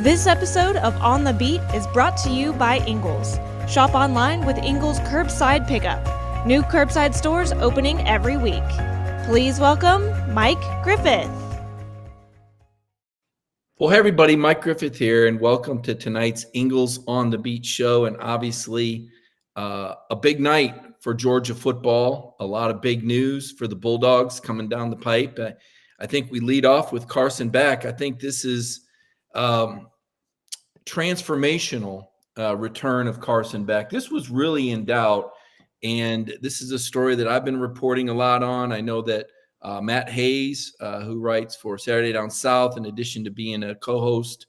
This episode of On the Beat is brought to you by Ingles. Shop online with Ingles Curbside Pickup. New curbside stores opening every week. Please welcome Mike Griffith. Well, hey everybody, Mike Griffith here, and welcome to tonight's Ingles on the Beat show. And obviously, a big night for Georgia football. A lot of big news for the Bulldogs coming down the pipe. I think we lead off with Carson Beck. I think this is transformational return of Carson Beck. This was really in doubt, and this is a story that I've been reporting a lot on. I know that Matt Hayes, who writes for Saturday Down South, in addition to being a co-host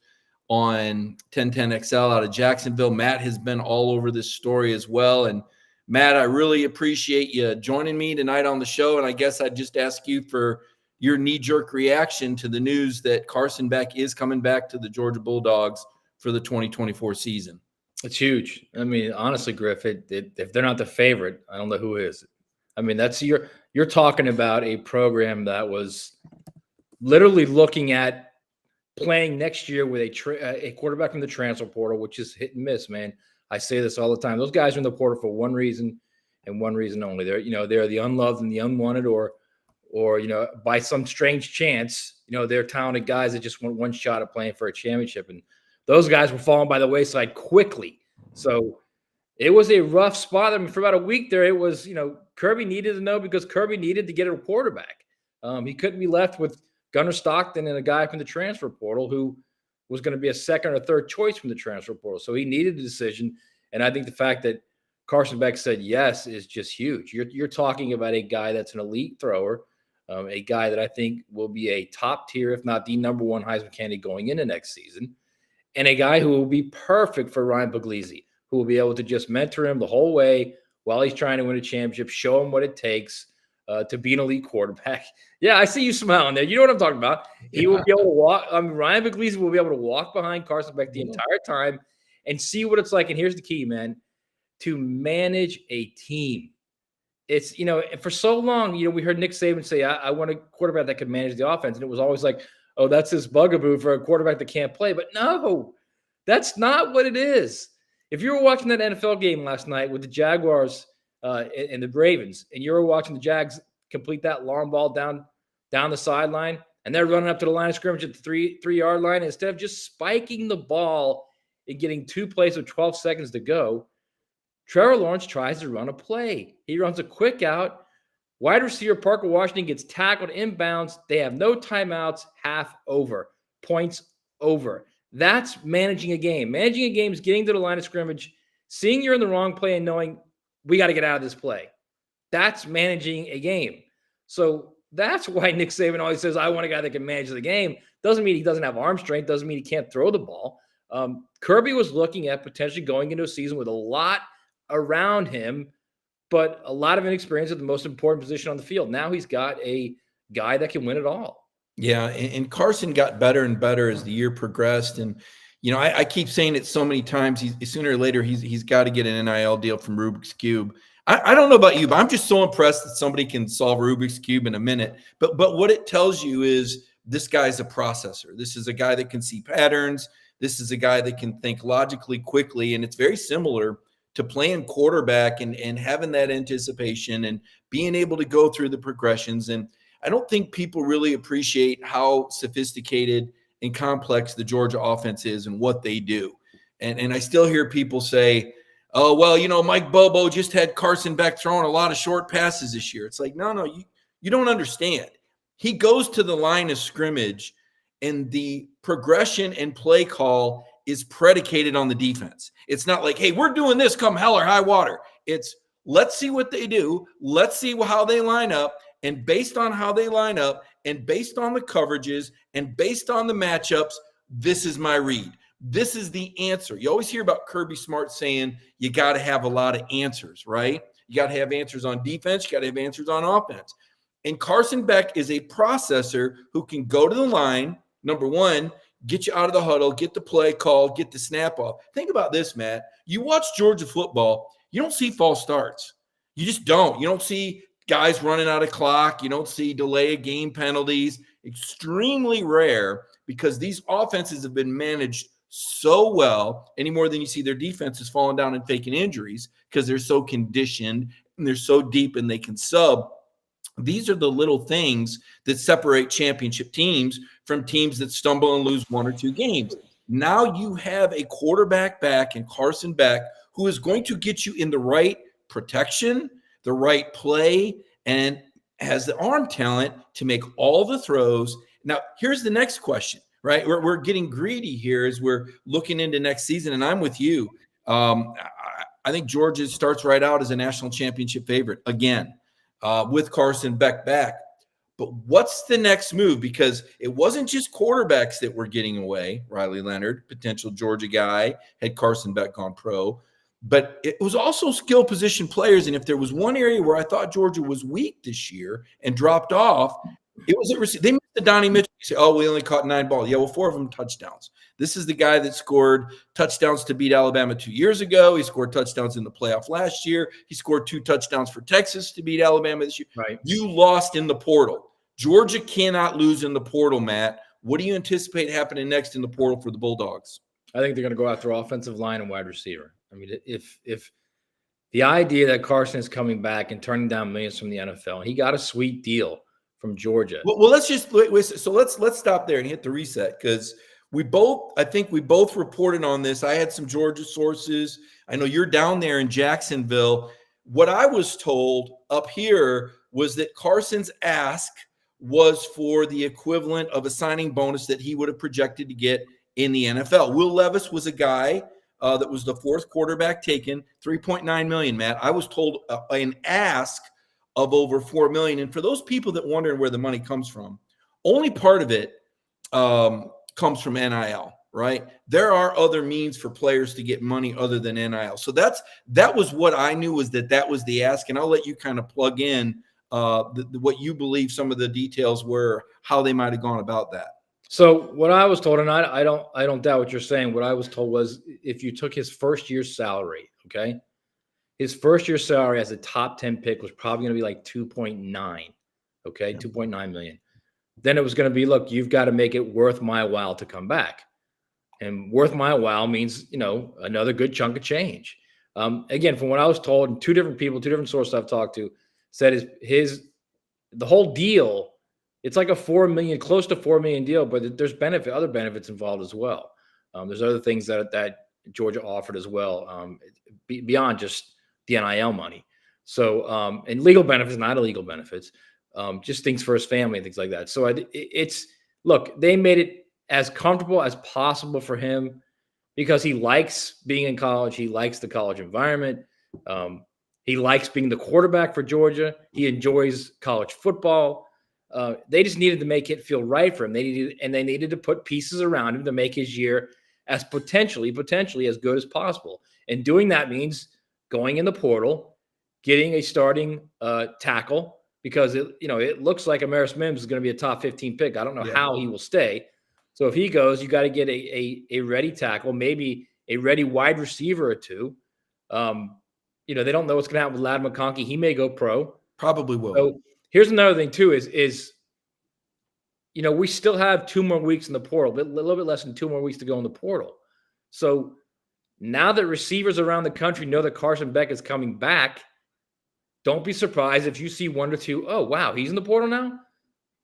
on 1010XL out of Jacksonville, Matt has been all over this story as well. And Matt, I really appreciate you joining me tonight on the show. And I guess I'd just ask you for your knee-jerk reaction to the news that Carson Beck is coming back to the Georgia Bulldogs for the 2024 season. It's huge. I mean, honestly, Griff, if they're not the favorite, I don't know who is. I mean, you're talking about a program that was literally looking at playing next year with a quarterback from the transfer portal, which is hit and miss, man. I say this all the time. Those guys are in the portal for one reason and one reason only. They're the unloved and the unwanted, or by some strange chance, they're talented guys that just want one shot at playing for a championship. And those guys were falling by the wayside quickly. So it was a rough spot. I mean, for about a week there, it was, Kirby needed to know, because Kirby needed to get a quarterback. He couldn't be left with Gunnar Stockton and a guy from the transfer portal who was going to be a second or third choice from the transfer portal. So he needed a decision. And I think the fact that Carson Beck said yes is just huge. You're talking about a guy that's an elite thrower, a guy that I think will be a top tier, if not the number one Heisman candidate going into next season, and a guy who will be perfect for Ryan Puglisi, who will be able to just mentor him the whole way while he's trying to win a championship, show him what it takes to be an elite quarterback. Yeah, I see you smiling there. You know what I'm talking about. He will be able to walk. Ryan Puglisi will be able to walk behind Carson Beck the entire time and see what it's like. And here's the key, man, to manage a team. It's, for so long, we heard Nick Saban say, I want a quarterback that could manage the offense. And it was always like, oh, that's his bugaboo for a quarterback that can't play. But no, that's not what it is. If you were watching that NFL game last night with the Jaguars and the Ravens, and you were watching the Jags complete that long ball down the sideline, and they're running up to the line of scrimmage at the 3-yard line, instead of just spiking the ball and getting two plays with 12 seconds to go, Trevor Lawrence tries to run a play. He runs a quick out. Wide receiver Parker Washington gets tackled inbounds. They have no timeouts, half over, points over. That's managing a game. Managing a game is getting to the line of scrimmage, seeing you're in the wrong play and knowing we got to get out of this play. That's managing a game. So that's why Nick Saban always says, I want a guy that can manage the game. Doesn't mean he doesn't have arm strength. Doesn't mean he can't throw the ball. Kirby was looking at potentially going into a season with a lot around him, but a lot of inexperience at the most important position on the field. Now he's got a guy that can win it all. Yeah, and Carson got better and better as the year progressed. And, I keep saying it so many times, sooner or later he's got to get an NIL deal from Rubik's Cube. I don't know about you, but I'm just so impressed that somebody can solve Rubik's Cube in a minute. But what it tells you is this guy's a processor. This is a guy that can see patterns. This is a guy that can think logically quickly. And it's very similar to playing quarterback and having that anticipation and being able to go through the progressions. And I don't think people really appreciate how sophisticated and complex the Georgia offense is and what they do. And I still hear people say, oh, well, Mike Bobo just had Carson Beck throwing a lot of short passes this year. It's like, no, you don't understand. He goes to the line of scrimmage, and the progression and play call is predicated on the defense. It's not like, hey, we're doing this come hell or high water. It's let's see what they do. Let's see how they line up. And based on how they line up and based on the coverages and based on the matchups, this is my read. This is the answer. You always hear about Kirby Smart saying you got to have a lot of answers, right? You got to have answers on defense. You got to have answers on offense. And Carson Beck is a processor who can go to the line, number one, get you out of the huddle, get the play call, get the snap off. Think about this, Matt. You watch Georgia football, you don't see false starts. You just don't. You don't see guys running out of clock. You don't see delay of game penalties. Extremely rare, because these offenses have been managed so well any more than you see their defense is falling down and faking injuries because they're so conditioned and they're so deep and they can sub. These are the little things that separate championship teams from teams that stumble and lose 1 or 2 games. Now you have a quarterback back in Carson Beck who is going to get you in the right protection, the right play, and has the arm talent to make all the throws. Now, here's the next question, right? We're getting greedy here as we're looking into next season, and I'm with you. I think Georgia starts right out as a national championship favorite again with Carson Beck back. But what's the next move? Because it wasn't just quarterbacks that were getting away. Riley Leonard, potential Georgia guy, had Carson Beck gone pro. But it was also skill position players. And if there was one area where I thought Georgia was weak this year and dropped off, it was at they missed the Donnie Mitchell. You say, oh, we only caught 9 balls. Yeah, well, 4 of them touchdowns. This is the guy that scored touchdowns to beat Alabama 2 years ago. He scored touchdowns in the playoff last year. He scored 2 touchdowns for Texas to beat Alabama this year. Right. You lost in the portal. Georgia cannot lose in the portal, Matt. What do you anticipate happening next in the portal for the Bulldogs? I think they're going to go after offensive line and wide receiver. I mean, if the idea that Carson is coming back and turning down millions from the NFL, he got a sweet deal from Georgia. Well, let's just so let's stop there and hit the reset because I think we both reported on this. I had some Georgia sources. I know you're down there in Jacksonville. What I was told up here was that Carson's ask was for the equivalent of a signing bonus that he would have projected to get in the NFL. Will Levis was a guy that was the 4th quarterback taken, $3.9 million, Matt. I was told an ask of over $4 million. And for those people that wondering where the money comes from, only part of it comes from NIL, right? There are other means for players to get money other than NIL. So that was what I knew was that was the ask. And I'll let you kind of plug in what you believe some of the details were, how they might have gone about that. So what I was told, and I don't doubt what you're saying. What I was told was if you took his first year's salary, okay, his first year salary as a top 10 pick was probably going to be like 2.9, okay, yeah. 2.9 million. Then it was going to be, look, you've got to make it worth my while to come back. And worth my while means, another good chunk of change. Again, from what I was told, and 2 different people, 2 different sources I've talked to said the whole deal, it's like a close to $4 million deal, but there's other benefits involved as well. There's other things that Georgia offered as well, beyond just the NIL money. So, and legal benefits, not illegal benefits, just things for his family and things like that. So look, they made it as comfortable as possible for him because he likes being in college. He likes the college environment. He likes being the quarterback for Georgia. He enjoys college football. They just needed to make it feel right for him. They needed to put pieces around him to make his year as potentially as good as possible. And doing that means going in the portal, getting a starting tackle, because it looks like Amaris Mims is going to be a top 15 pick. I don't know how he will stay. So if he goes, you got to get a ready tackle, maybe a ready wide receiver or 2. They don't know what's going to happen with Ladd McConkey. He may go pro. Probably will. So here's another thing too is we still have 2 more weeks in the portal, a little bit less than 2 more weeks to go in the portal. So now that receivers around the country know that Carson Beck is coming back, don't be surprised if you see 1 or 2, oh, wow, he's in the portal now?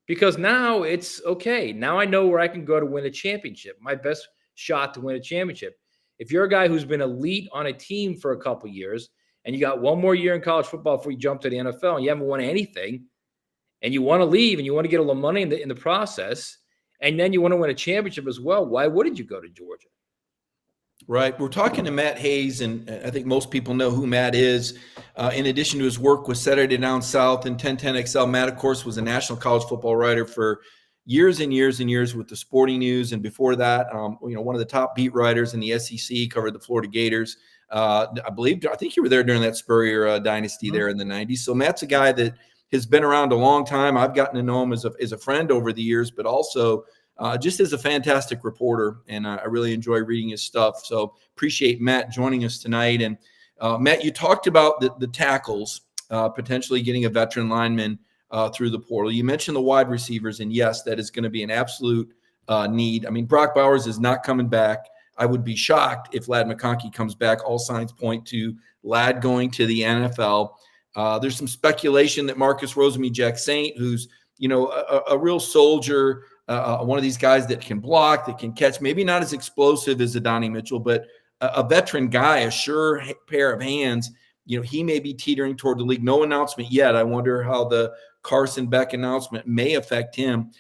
Because now it's okay. Now I know where I can go to win a championship, my best shot to win a championship. If you're a guy who's been elite on a team for a couple years and you got 1 more year in college football before you jump to the NFL and you haven't won anything, and you want to leave and you want to get a little money in the process, and then you want to win a championship as well, why wouldn't you go to Georgia? Right. We're talking to Matt Hayes, and I think most people know who Matt is. In addition to his work with Saturday Down South and 1010XL, Matt, of course, was a national college football writer for years and years and years with the Sporting News. And before that, one of the top beat writers in the SEC, covered the Florida Gators. I think you were there during that Spurrier dynasty there in the 90s. So Matt's a guy that has been around a long time. I've gotten to know him as a friend over the years, but also just as a fantastic reporter, and I really enjoy reading his stuff. So appreciate Matt joining us tonight. And Matt, you talked about the tackles, potentially getting a veteran lineman through the portal. You mentioned the wide receivers, and yes, that is going to be an absolute need. I mean, Brock Bowers is not coming back. I would be shocked if Ladd McConkey comes back. All signs point to Ladd going to the NFL. There's some speculation that Marcus Rosemy-Jacksaint, who's a real soldier, one of these guys that can block, that can catch, maybe not as explosive as Adonai Mitchell, but a veteran guy, a sure pair of hands. He may be teetering toward the league. No announcement yet. I wonder how the Carson Beck announcement may affect him.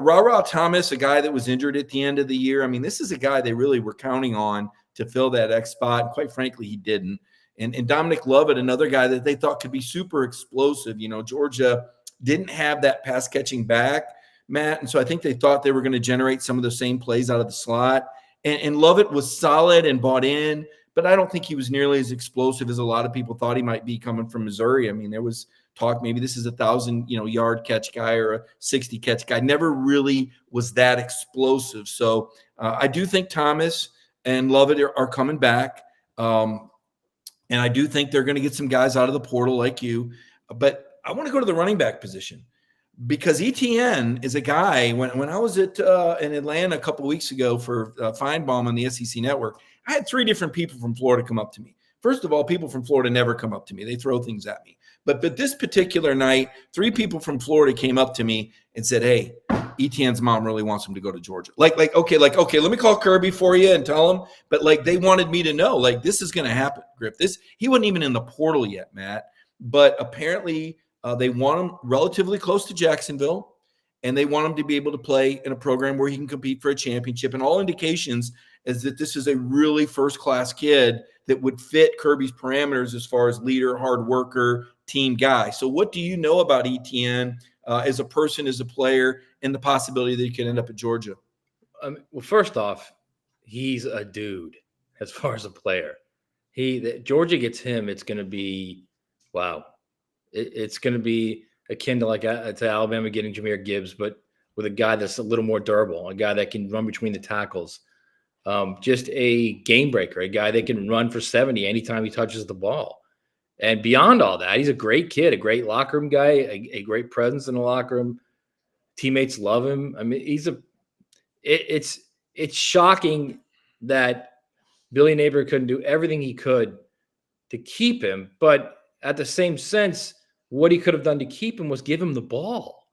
Ra Thomas, a guy that was injured at the end of the year. I mean, this is a guy they really were counting on to fill that X spot. And quite frankly, he didn't. And Dominic Lovett, another guy that they thought could be super explosive. Georgia didn't have that pass catching back, Matt. And so I think they thought they were going to generate some of the same plays out of the slot. And Lovett was solid and bought in, but I don't think he was nearly as explosive as a lot of people thought he might be coming from Missouri. I mean, there was talk maybe this is a 1,000 yard catch guy or a 60 catch guy. Never really was that explosive. So I do think Thomas and Lovett are coming back. And I do think they're going to get some guys out of the portal like you. But I want to go to the running back position, because Etienne is a guy. When I was in Atlanta a couple of weeks ago for Feinbaum on the SEC Network, I had 3 different people from Florida come up to me. First of all, people from Florida never come up to me. They throw things at me. But this particular night, 3 people from Florida came up to me and said, "Hey, Etienne's mom really wants him to go to Georgia." Okay, let me call Kirby for you and tell him. But they wanted me to know, this is going to happen, Griff. He wasn't even in the portal yet, Matt. But apparently they want him relatively close to Jacksonville, and they want him to be able to play in a program where he can compete for a championship. And all indications is that this is a really first-class kid that would fit Kirby's parameters as far as leader, hard worker, team guy. So what do you know about Etienne as a person, as a player, and the possibility that he could end up at Georgia? Well, first off, he's a dude as far as a player. Georgia gets him, it's going to be, wow. It's going to be akin to to Alabama getting Jahmyr Gibbs, but with a guy that's a little more durable, a guy that can run between the tackles. Just a game breaker, a guy that can run for 70 anytime he touches the ball. And beyond all that, he's a great kid, a great locker room guy, a great presence in the locker room. Teammates love him. I mean, it's shocking that Billy Napier couldn't do everything he could to keep him. But at the same sense, what he could have done to keep him was give him the ball.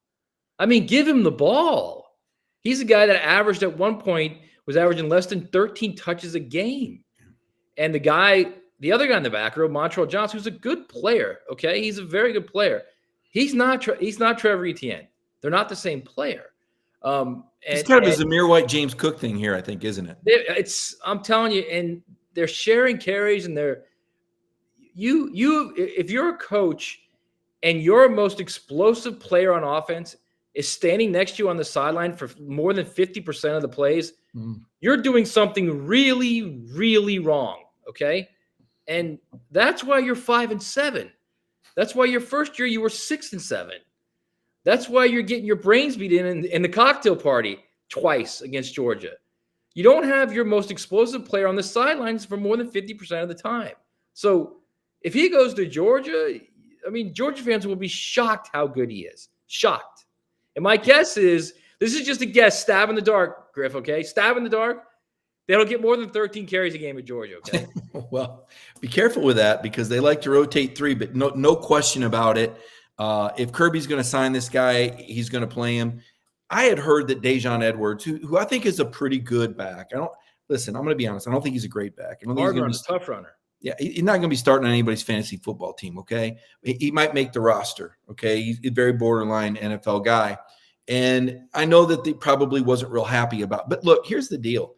I mean, give him the ball. He's a guy that averaged at one point was averaging less than 13 touches a game. And the other guy in the back row, Montrell Johnson, who's a good player, okay? He's a very good player. He's not Trevor Etienne. They're not the same player. It's kind of a Zamir White, James Cook thing here, I think, isn't it? I'm telling you, and they're sharing carries, and if you're a coach and your most explosive player on offense is standing next to you on the sideline for more than 50% of the plays, you're doing something really, really wrong, okay? And that's why you're 5-7. That's why your first year you were 6-7. That's why you're getting your brains beat in the cocktail party twice against Georgia. You don't have your most explosive player on the sidelines for more than 50% of the time. So if he goes to Georgia, I mean, Georgia fans will be shocked how good he is. Shocked. And my guess is, this is just a guess, stab in the dark, Griff, okay? Stab in the dark. They'll get more than 13 carries a game at Georgia, okay? Well, be careful with that, because they like to rotate 3, but no question about it. If Kirby's going to sign this guy, he's going to play him. I had heard that Dejon Edwards, who I think is a pretty good back. I'm going to be honest. I don't think he's a great back. Hard runner, tough runner. Yeah, he's not going to be starting on anybody's fantasy football team, okay? He might make the roster, okay? He's a very borderline NFL guy. And I know that they probably wasn't real happy about. But look, here's the deal.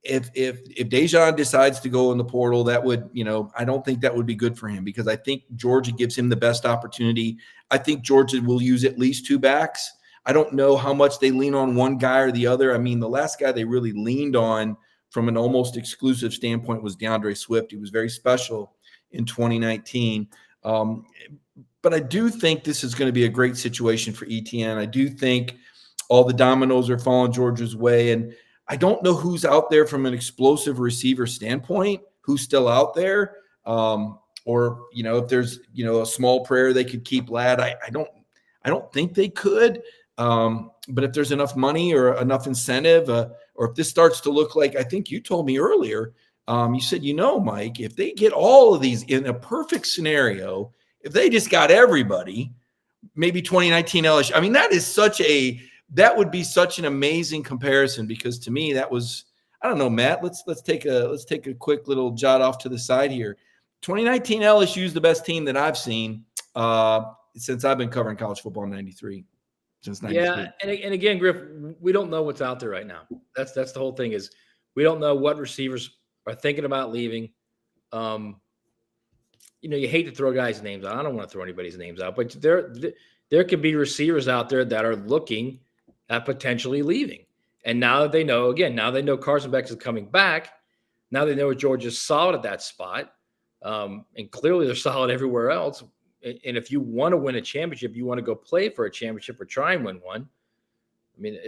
If Dejon decides to go in the portal, that would, I don't think that would be good for him, because I think Georgia gives him the best opportunity. I think Georgia will use at least 2 backs. I don't know how much they lean on one guy or the other. I mean, the last guy they really leaned on from an almost exclusive standpoint was DeAndre Swift. He was very special in 2019. But I do think this is going to be a great situation for Etienne. I do think all the dominoes are falling Georgia's way. And I don't know who's out there from an explosive receiver standpoint, who's still out there. Or, if there's, a small prayer they could keep Ladd. I don't think they could. But if there's enough money or enough incentive, or if this starts to look like, I think you told me earlier, you said, Mike, if they get all of these in a perfect scenario, if they just got everybody, maybe 2019 LSU. I mean, that would be such an amazing comparison, because to me, that was, I don't know, Matt, let's take a quick little jot off to the side here. 2019 LSU is the best team that I've seen since I've been covering college football in 93. Since 93. Yeah, and again, Griff, we don't know what's out there right now. That's the whole thing, is we don't know what receivers are thinking about leaving. You hate to throw guys' names out. I don't want to throw anybody's names out, but there could be receivers out there that are looking at potentially leaving. And now that they know Carson Beck is coming back, now they know Georgia's solid at that spot, and clearly they're solid everywhere else. And if you want to win a championship, you want to go play for a championship or try and win one. I mean,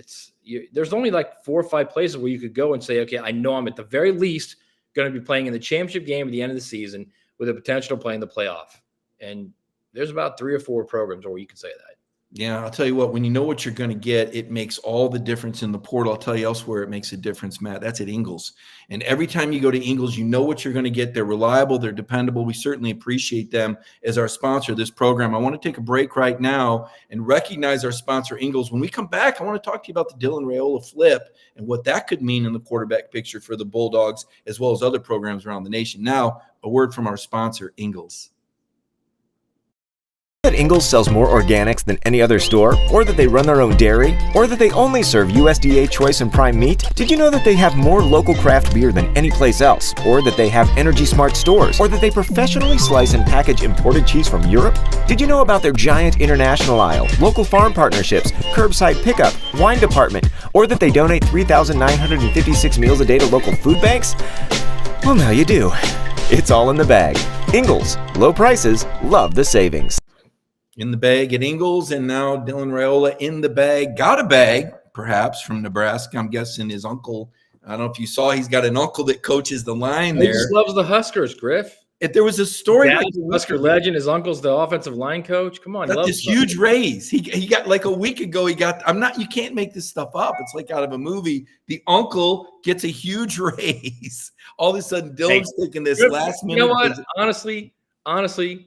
there's only like 4 or 5 places where you could go and say, okay, I know I'm at the very least going to be playing in the championship game at the end of the season with the potential to play in the playoff. And there's about 3 or 4 programs where you can say that. Yeah, I'll tell you what, when you know what you're going to get, it makes all the difference in the portal. I'll tell you elsewhere it makes a difference, Matt. That's at Ingles. And every time you go to Ingles, you know what you're going to get. They're reliable. They're dependable. We certainly appreciate them as our sponsor of this program. I want to take a break right now and recognize our sponsor, Ingles. When we come back, I want to talk to you about the Dylan Raiola flip and what that could mean in the quarterback picture for the Bulldogs, as well as other programs around the nation. Now, a word from our sponsor, Ingles. That Ingles sells more organics than any other store, or that they run their own dairy, or that they only serve USDA choice and prime meat? Did you know that they have more local craft beer than any place else, or that they have Energy Smart stores, or that they professionally slice and package imported cheese from Europe? Did you know about their giant international aisle, local farm partnerships, curbside pickup, wine department, or that they donate 3,956 meals a day to local food banks? Well, now you do. It's all in the bag. Ingles, low prices, love the savings. In the bag at Ingles, and now Dylan Raiola in the bag. Got a bag, perhaps, from Nebraska. I'm guessing his uncle. I don't know if you saw, he's got an uncle that coaches the line there. He just loves the Huskers, Griff. If there was a story like Husker legend, his uncle's the offensive line coach. Come on, got this huge raise. He got, like a week ago. You can't make this stuff up. It's like out of a movie. The uncle gets a huge raise. All of a sudden, Dylan's taking this last minute. You know what? Honestly.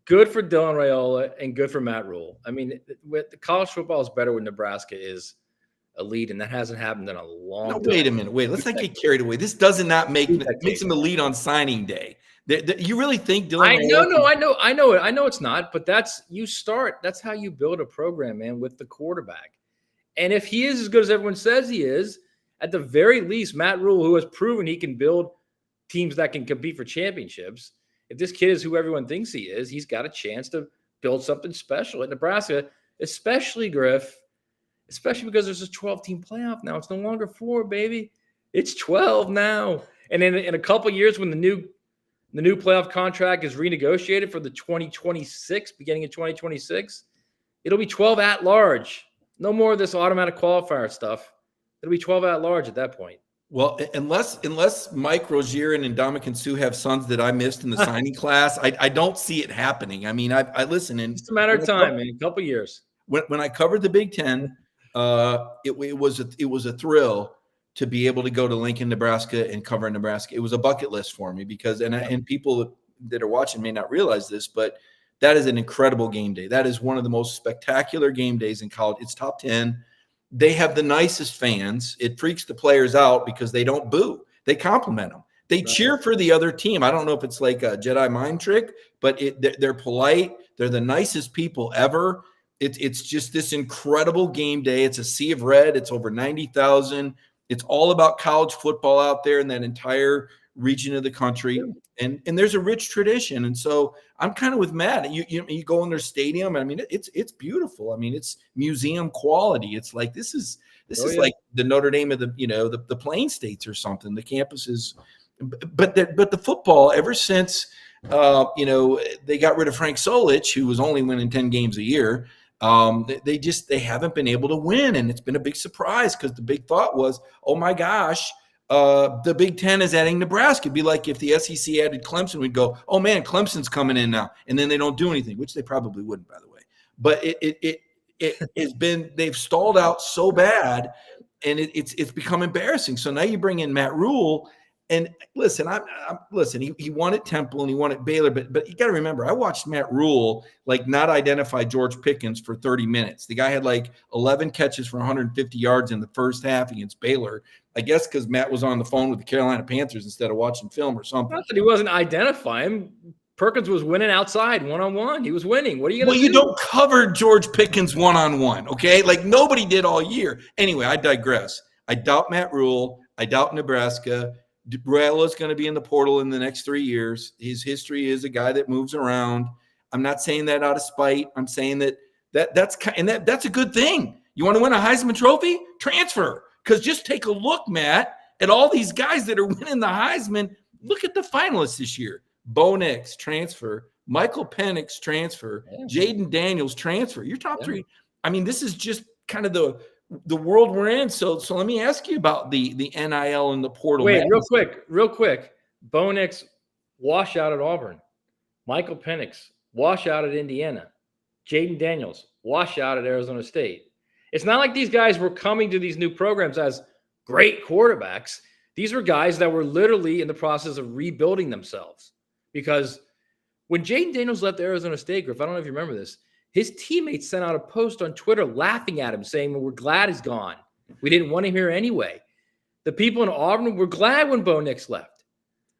Good for Dylan Raiola and good for Matt Rule. I mean, with the college football is better when Nebraska is elite, and that hasn't happened in a long time. Wait a minute. Let's not get carried away. This does not makes him elite on signing day. You really think Dylan? I know it. I know it's not, but that's how you build a program, man, with the quarterback. And if he is as good as everyone says he is, at the very least, Matt Rule, who has proven he can build teams that can compete for championships. If this kid is who everyone thinks he is, he's got a chance to build something special at Nebraska, especially, Griff, especially because there's a 12-team playoff now. It's no longer 4, baby. It's 12 now. And in a couple of years, when the new playoff contract is renegotiated for the 2026, beginning of 2026, it'll be 12 at large. No more of this automatic qualifier stuff. It'll be 12 at large at that point. Well, unless Mike Rozier and Ndamukong Suh have sons that I missed in the signing class, I don't see it happening. I mean, I listen. And it's a matter of time, man. A couple of years. When I covered the Big Ten, it was a thrill to be able to go to Lincoln, Nebraska, and cover Nebraska. It was a bucket list for me because, and people that are watching may not realize this, but that is an incredible game day. That is one of the most spectacular game days in college. It's top 10. They have the nicest fans. It freaks the players out because they don't boo. They compliment them. They cheer for the other team. I don't know if it's like a Jedi mind trick, but they're polite. They're the nicest people ever. It's just this incredible game day. It's a sea of red. It's over 90,000. It's all about college football out there in that entire region of the country. And there's a rich tradition. And so I'm kind of with Matt. You go in their stadium. I mean, it's beautiful. I mean, it's museum quality. It's like this is like the Notre Dame of the Plain States or something. The campus is, but the football ever since they got rid of Frank Solich, who was only winning 10 games a year. They haven't been able to win, and it's been a big surprise because the big thought was, oh my gosh. The Big Ten is adding Nebraska. It'd be like if the SEC added Clemson, we'd go, oh man, Clemson's coming in now. And then they don't do anything, which they probably wouldn't, by the way. But they've stalled out so bad. and it's become embarrassing. So now you bring in Matt Rule, and listen, he won at Temple and he won at Baylor, but you got to remember, I watched Matt Rule not identify George Pickens for 30 minutes. The guy had 11 catches for 150 yards in the first half against Baylor. I guess because Matt was on the phone with the Carolina Panthers instead of watching film or something. Not that he wasn't identifying. Perkins was winning outside one-on-one. He was winning. What are you going to do? You don't cover George Pickens one-on-one, okay? Nobody did all year. Anyway, I digress. I doubt Matt Rule. I doubt Nebraska. Dubraila's going to be in the portal in the next 3 years. His history is a guy that moves around. I'm not saying that out of spite. I'm saying that's a good thing. You want to win a Heisman Trophy? Transfer. Because just take a look, Matt, at all these guys that are winning the Heisman. Look at the finalists this year. Bo Nix, transfer. Michael Penix, transfer. Jaden Daniels, transfer. Your top three. I mean, this is just kind of the world we're in. So let me ask you about the NIL and the portal. Wait, real quick. Bo Nix, wash out at Auburn. Michael Penix, wash out at Indiana. Jaden Daniels, wash out at Arizona State. It's not like these guys were coming to these new programs as great quarterbacks. These were guys that were literally in the process of rebuilding themselves. Because when Jaden Daniels left Arizona State, Griff, I don't know if you remember this, his teammates sent out a post on Twitter laughing at him, saying, well, we're glad he's gone. We didn't want him here anyway. The people in Auburn were glad when Bo Nix left.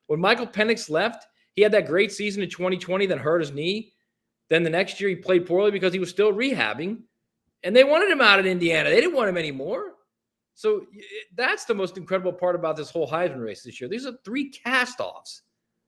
When Michael Penix left, he had that great season in 2020 that hurt his knee. Then the next year he played poorly because he was still rehabbing. And they wanted him out at Indiana. They didn't want him anymore. So that's the most incredible part about this whole Heisman race this year. These are 3 cast-offs.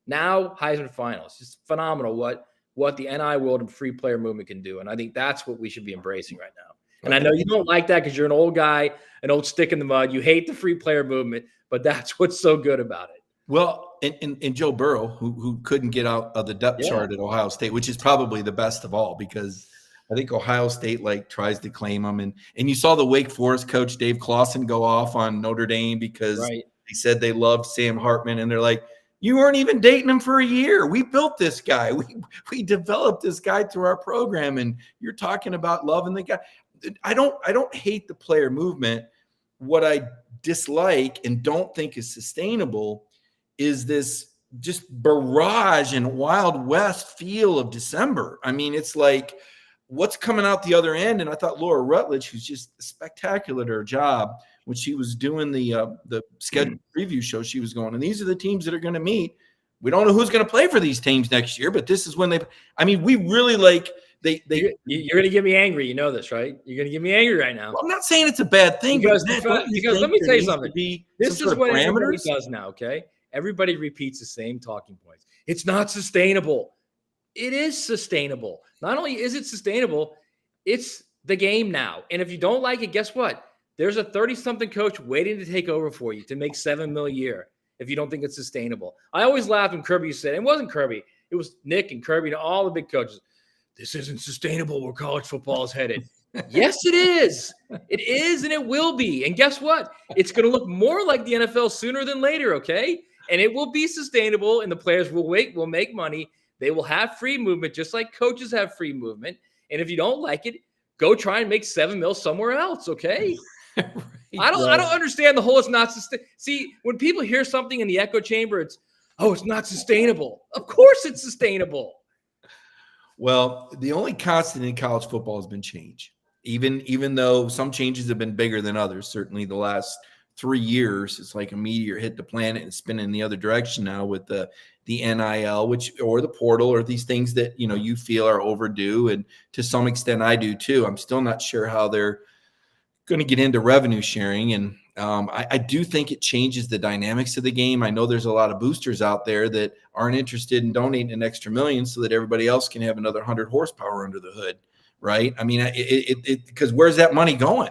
Now Heisman finals. It's phenomenal what the NI world and free player movement can do. And I think that's what we should be embracing right now. And I know you don't like that because you're an old guy, an old stick in the mud. You hate the free player movement, but that's what's so good about it. Well, and Joe Burrow, who couldn't get out of the depth chart at Ohio State, which is probably the best of all, because I think Ohio State tries to claim him. And you saw the Wake Forest coach, Dave Clawson, go off on Notre Dame because they said they loved Sam Hartman. And they're like, you weren't even dating him for a year. We built this guy. We developed this guy through our program. And you're talking about loving the guy. I don't hate the player movement. What I dislike and don't think is sustainable is this just barrage and Wild West feel of December. I mean, it's like what's coming out the other end. And I thought Laura Rutledge, who's just spectacular at her job, when she was doing the schedule preview show, she was going, and these are the teams that are going to meet. We don't know who's going to play for these teams next year, but this is when we really you're going to get me angry. You know this, right? You're going to get me angry right now. Well, I'm not saying it's a bad thing. Because let me tell you something. This is what everybody does now, okay? Everybody repeats the same talking points. It's not sustainable. It is sustainable. Not only is it sustainable, it's the game now. And if you don't like it, guess what? There's a 30-something coach waiting to take over for you to make $7 million a year if you don't think it's sustainable. I always laughed when Kirby said, it wasn't Kirby, it was Nick and Kirby and all the big coaches. This isn't sustainable where college football is headed. Yes, it is. It is, and it will be. And guess what? It's going to look more like the NFL sooner than later, okay? And it will be sustainable, and the players will make money. They will have free movement, just like coaches have free movement. And if you don't like it, go try and make $7 million somewhere else, okay? Right. I don't understand the whole it's not sustainable. See, when people hear something in the echo chamber, it's not sustainable. Of course it's sustainable. Well, the only constant in college football has been change. Even though some changes have been bigger than others, certainly the last 3 years, it's like a meteor hit the planet and spinning in the other direction now with the NIL, or the portal, or these things that you feel are overdue, and to some extent I do too. I'm still not sure how they're going to get into revenue sharing, and I do think it changes the dynamics of the game. I know there's a lot of boosters out there that aren't interested in donating an extra $1 million so that everybody else can have another 100 horsepower under the hood, right? I mean, because where's that money going?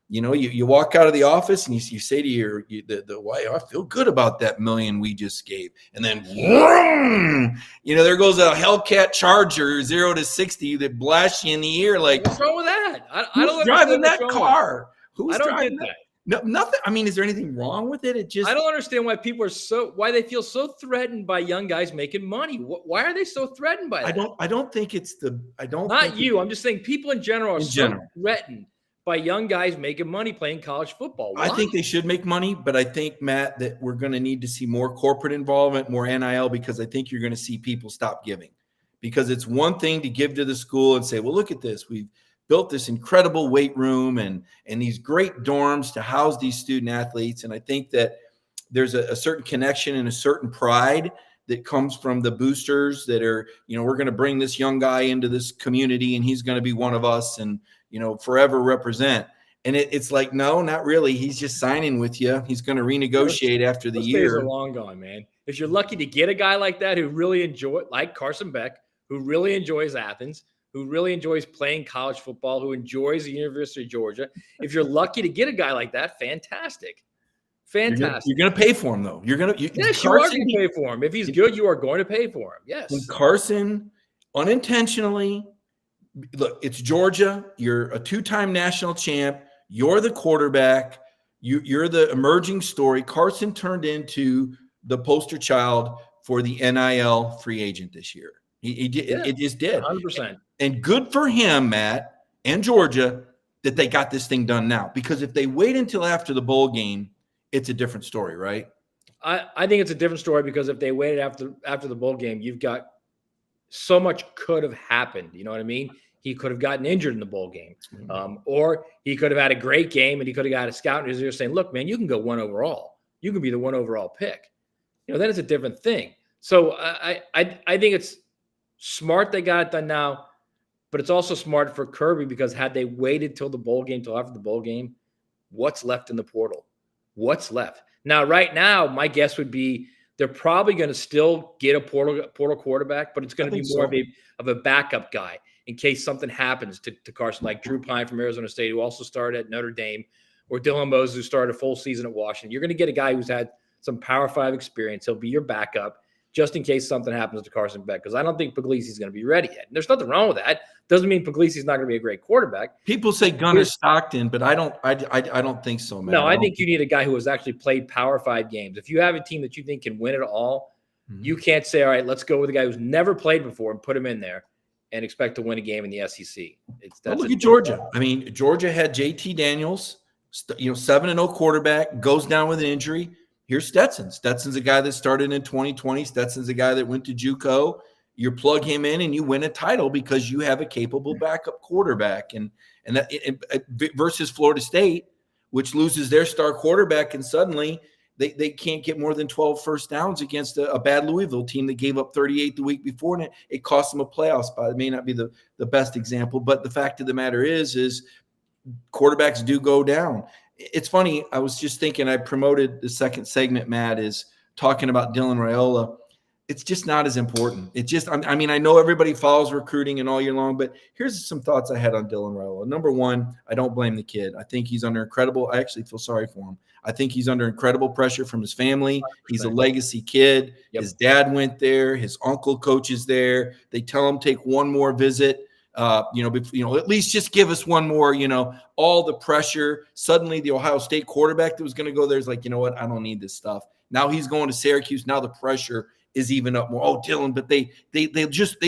You walk out of the office and you say to the wife, I feel good about that $1 million we just gave. And then, there goes a Hellcat Charger 0 to 60 that blasts you in the ear. Like, what's wrong with that? I don't driving that car. Who's driving that? That. No, nothing. I mean, is there anything wrong with it? I don't understand why people are why they feel so threatened by young guys making money. Why are they so threatened by that? I don't think it's Not you. I'm just saying people in general are threatened by young guys making money playing college football. Why? I think they should make money, but I think, Matt, that we're going to need to see more corporate involvement, more NIL, because I think you're going to see people stop giving. Because it's one thing to give to the school and say, well, look at this. We've built this incredible weight room and these great dorms to house these student athletes. And I think that there's a certain connection and a certain pride that comes from the boosters that are, we're going to bring this young guy into this community and he's going to be one of us and, forever represent. And it's like, no, not really. He's just signing with you. He's going to renegotiate after the year. Those days are long gone, man. If you're lucky to get a guy like that who really like Carson Beck, who really enjoys Athens, who really enjoys playing college football, who enjoys the University of Georgia, if you're lucky to get a guy like that, fantastic. Fantastic. You're going to pay for him, though. Yes, you are going to pay for him. If he's good, you are going to pay for him. Yes. When Carson unintentionally, look, it's Georgia. You're a two-time national champ. You're the quarterback. You're the emerging story. Carson turned into the poster child for the NIL free agent this year. He did. Yeah, it just did. 100%. And good for him, Matt, and Georgia, that they got this thing done now. Because if they wait until after the bowl game, it's a different story, right? I think it's a different story because if they waited after the bowl game, you've got so much could have happened. You know what I mean? He could have gotten injured in the bowl game, or he could have had a great game and he could have got a scout in his ear saying, "Look, man, you can go 1 overall. You can be the 1 overall pick." Then it's a different thing. So I think it's smart they got it done now, but it's also smart for Kirby because had they waited till the bowl game, till after the bowl game, what's left in the portal? What's left? Now, right now, my guess would be they're probably going to still get a portal quarterback, but it's going to be more of a backup guy in case something happens to Carson, like Drew Pine from Arizona State, who also started at Notre Dame, or Dylan Moses, who started a full season at Washington. You're going to get a guy who's had some Power 5 experience. He'll be your backup just in case something happens to Carson Beck, because I don't think Puglisi's going to be ready yet. And there's nothing wrong with that. Doesn't mean Puglisi's not going to be a great quarterback. People say Gunnar Stockton, but I don't think so, man. No, I think you need a guy who has actually played Power 5 games. If you have a team that you think can win it all, you can't say, all right, let's go with a guy who's never played before and put him in there and expect to win a game in the SEC. Look at Georgia. I mean, Georgia had JT Daniels, 7-0 quarterback, goes down with an injury. Here's Stetson. Stetson's a guy that started in 2020. Stetson's a guy that went to JUCO. You plug him in and you win a title because you have a capable backup quarterback. And that versus Florida State, which loses their star quarterback, and suddenly they can't get more than 12 first downs against a bad Louisville team that gave up 38 the week before, and it cost them a playoff spot. It may not be the best example, but the fact of the matter is quarterbacks do go down. It's funny. I was just thinking, I promoted the second segment, Matt, is talking about Dylan Raiola. It's just not as important. It just, I mean, I know everybody follows recruiting and all year long, but here's some thoughts I had on Dylan Raiola. Number one, I don't blame the kid. I think he's under I actually feel sorry for him. I think he's under incredible pressure from his family. 100%. He's a legacy kid. Yep. His dad went there. His uncle coaches there. They tell him take one more visit. At least just give us one more, all the pressure. Suddenly the Ohio State quarterback that was going to go there is like, you know what? I don't need this stuff. Now he's going to Syracuse. Now the pressure is even up more. Oh, Dylan, but they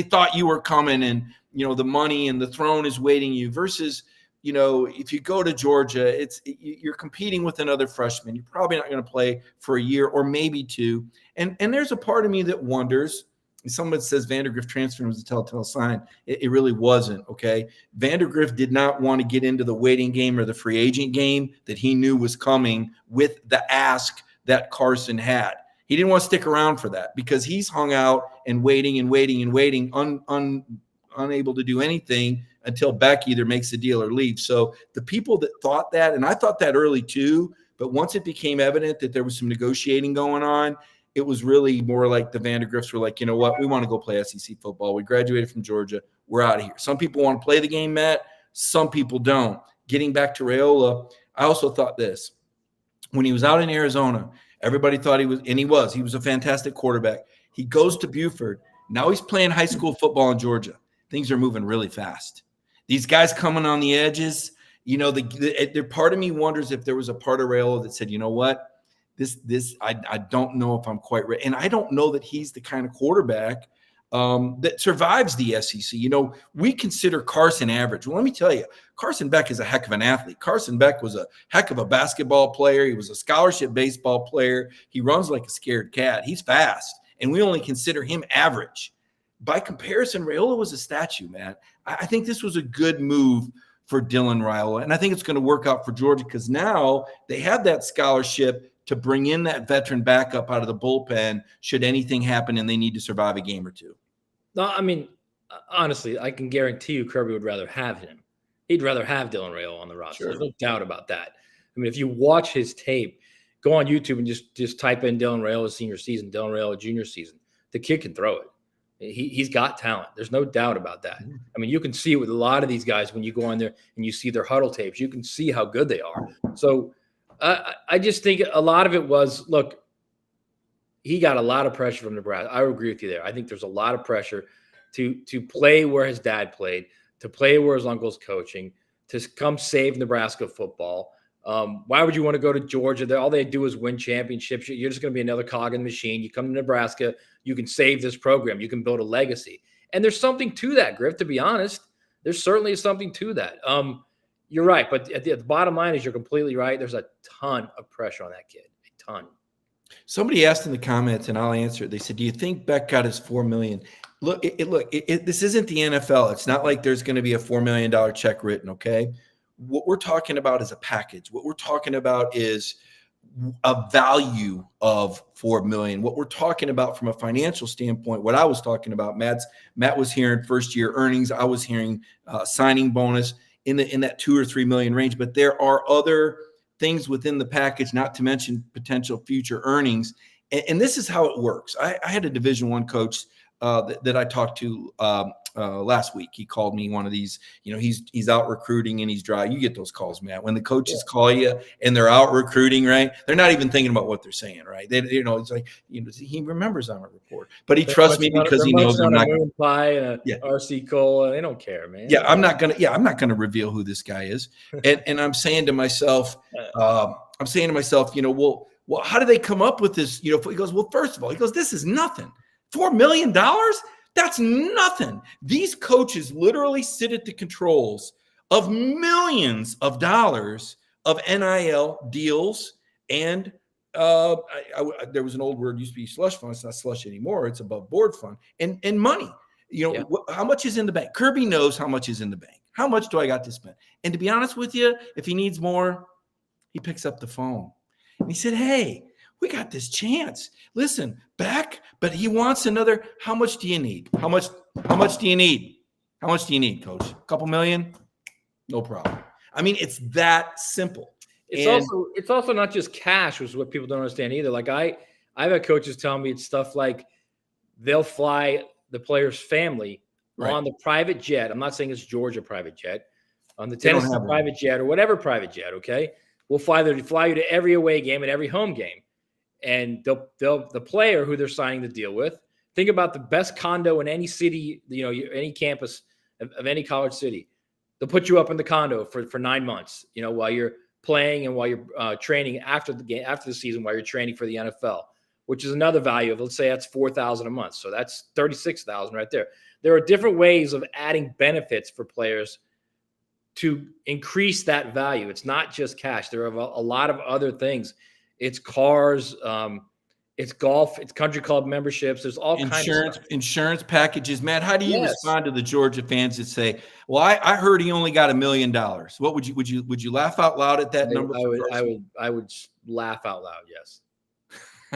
thought you were coming, and, the money and the throne is waiting you versus, if you go to Georgia, you're competing with another freshman. You're probably not going to play for a year or maybe two. And there's a part of me that wonders. Someone says Vandergrift transfer was a telltale sign. It really wasn't, okay? Vandergrift did not want to get into the waiting game or the free agent game that he knew was coming with the ask that Carson had. He didn't want to stick around for that because he's hung out and waiting, unable to do anything until Beck either makes a deal or leaves. So the people that thought that, and I thought that early too, but once it became evident that there was some negotiating going on, it was really more like the Vandergrifts were like, you know what, we want to go play SEC football. We graduated from Georgia. We're out of here. Some people want to play the game, Matt. Some people don't. Getting back to Raiola, I also thought this. When he was out in Arizona, everybody thought he was a fantastic quarterback. He goes to Buford. Now he's playing high school football in Georgia. Things are moving really fast. These guys coming on the edges, the part of me wonders if there was a part of Raiola that said, you know what? I don't know if I'm quite ready. And I don't know that he's the kind of quarterback that survives the SEC. We consider Carson average. Well, let me tell you, Carson Beck is a heck of an athlete. Carson Beck was a heck of a basketball player. He was a scholarship baseball player. He runs like a scared cat. He's fast, and we only consider him average. By comparison, Raiola was a statue, man. I think this was a good move for Dylan Raiola, and I think it's going to work out for Georgia because now they have that scholarship to bring in that veteran backup out of the bullpen should anything happen and they need to survive a game or two. No, I mean, honestly, I can guarantee you Kirby would rather have him. He'd rather have Dylan Raiola on the roster. Sure. There's no doubt about that. I mean, if you watch his tape, go on YouTube and just type in Dylan Raiola senior season, Dylan Raiola junior season. The kid can throw it. He's got talent. There's no doubt about that. I mean, you can see it with a lot of these guys when you go on there and you see their huddle tapes. You can see how good they are. So I just think a lot of it was, look, he got a lot of pressure from Nebraska. I agree with you there. I think there's a lot of pressure to play where his dad played, to play where his uncle's coaching, to come save Nebraska football. Why would you want to go to Georgia? All they do is win championships. You're just going to be another cog in the machine. You come to Nebraska, you can save this program. You can build a legacy. And there's something to that, Griff, to be honest. There's certainly something to that. You're right. But at the bottom line is you're completely right. There's a ton of pressure on that kid, a ton. Somebody asked in the comments, and I'll answer it. They said, do you think Beck got his $4 million? Look, this isn't the NFL. It's not like there's going to be a $4 million check written, okay? What we're talking about is a package. What we're talking about is a value of $4 million. What we're talking about from a financial standpoint, what I was talking about, Matt was hearing first year earnings. I was hearing signing bonus in that 2 or 3 million range. But there are other things within the package, not to mention potential future earnings. And this is how it works. I had a Division I coach that I talked to last week. He called me one of these, he's out recruiting and he's dry. You get those calls, Matt. When the coaches call you and they're out recruiting, right? They're not even thinking about what they're saying, right? It's like, he remembers on a report, but he trusts me because he knows I'm not going to pie and RC Cole. They don't care, man. Yeah, I'm not going to reveal who this guy is. And I'm saying to myself, well, how do they come up with this? He goes, well, first of all, this is nothing. $4 million? That's nothing. These coaches literally sit at the controls of millions of dollars of NIL deals. And there was an old word, used to be slush fund. It's not slush anymore. It's above board fund and money. How much is in the bank? Kirby knows how much is in the bank. How much do I got to spend? And to be honest with you, if he needs more, he picks up the phone. And he said, hey, we got this chance. Listen, Beck, but he wants another. How much do you need? How much do you need? How much do you need, coach? A couple million? No problem. I mean, it's that simple. It's also not just cash, which is what people don't understand either. Like I've had coaches tell me it's stuff like they'll fly the player's family on the private jet. I'm not saying it's Georgia private jet, on the Tennessee private jet or whatever private jet. Okay, we'll fly you to every away game and every home game. And the player who they're signing the deal with, think about the best condo in any city, any campus of any college city. They'll put you up in the condo for 9 months, while you're playing and while you're training after the season, while you're training for the NFL, which is another value of, let's say that's $4,000 a month. So that's $36,000 right there. There are different ways of adding benefits for players to increase that value. It's not just cash. There are a lot of other things. It's cars, it's golf, it's country club memberships. There's all kinds of stuff. Insurance packages. Matt, how do you respond to the Georgia fans that say, "Well, I heard he only got $1 million"? What would you laugh out loud at that number? I would laugh out loud. Yes,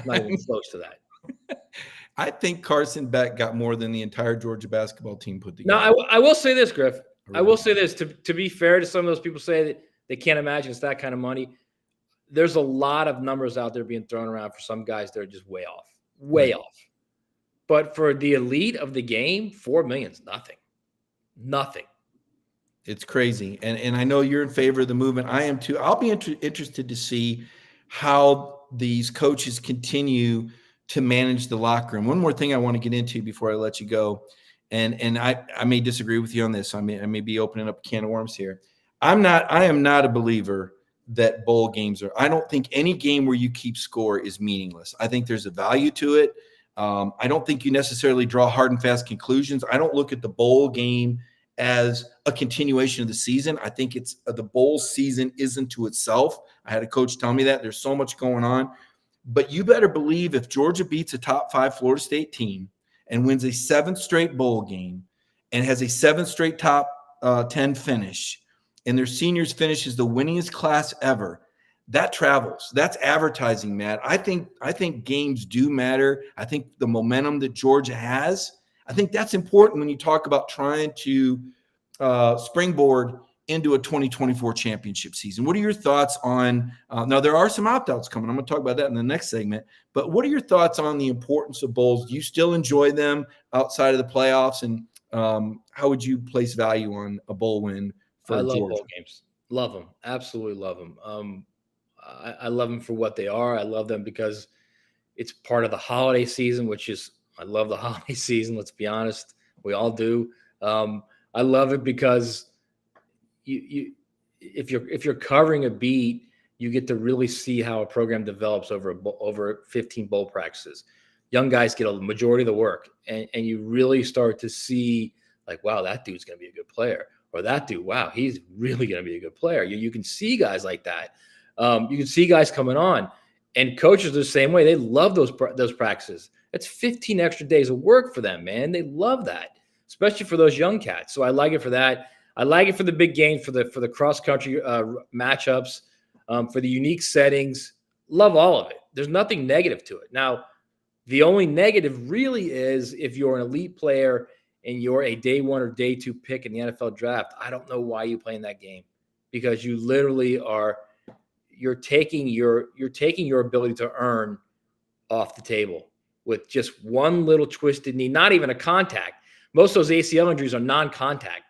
not even close to that. I think Carson Beck got more than the entire Georgia basketball team put together. No, I will say this, Griff. I will say this to be fair to some of those people say that they can't imagine it's that kind of money. There's a lot of numbers out there being thrown around for some guys that are just way off. But for the elite of the game, $4 million is nothing. It's crazy. And I know you're in favor of the movement. I am too. I'll be interested to see how these coaches continue to manage the locker room. One more thing I want to get into before I let you go. And I may disagree with you on this. I may be opening up a can of worms here. I am not a believer that bowl games I don't think any game where you keep score is meaningless. I think there's a value to it. I don't think you necessarily draw hard and fast conclusions. I don't look at the bowl game as a continuation of the season. I think it's the bowl season isn't to itself. I had a coach tell me that. There's so much going on. But you better believe if Georgia beats a top 5 Florida State team and wins a 7th straight bowl game and has a 7th straight top 10 finish, and their seniors finish as the winningest class ever, that travels. That's advertising, Matt. I think games do matter. I think the momentum that Georgia has, I think that's important when you talk about trying to springboard into a 2024 championship season. What are your thoughts on now there are some opt-outs coming. I'm going to talk about that in the next segment. But what are your thoughts on the importance of bowls? Do you still enjoy them outside of the playoffs? And how would you place value on a bowl win for I love Georgia? bowl games. Love them. Absolutely love them. I love them for what they are. I love them because it's part of the holiday season, which is I love the holiday season. Let's be honest. We all do. I love it because if you're covering a beat, you get to really see how a program develops over 15 bowl practices. Young guys get a majority of the work, and you really start to see like, wow, that dude's going to be a good player, or that dude, wow, he's really going to be a good player. You can see guys like that. You can see guys coming on, and coaches are the same way. They love those practices. It's 15 extra days of work for them, man. They love that, especially for those young cats. So I like it for that. I like it for the big games, for the cross country matchups, for the unique settings. Love all of it. There's nothing negative to it. Now, the only negative really is if you're an elite player and you're a day 1 or day 2 pick in the NFL draft. I don't know why you play in that game, because you literally you're taking your ability to earn off the table with just one little twisted knee, not even a contact. Most of those ACL injuries are non-contact.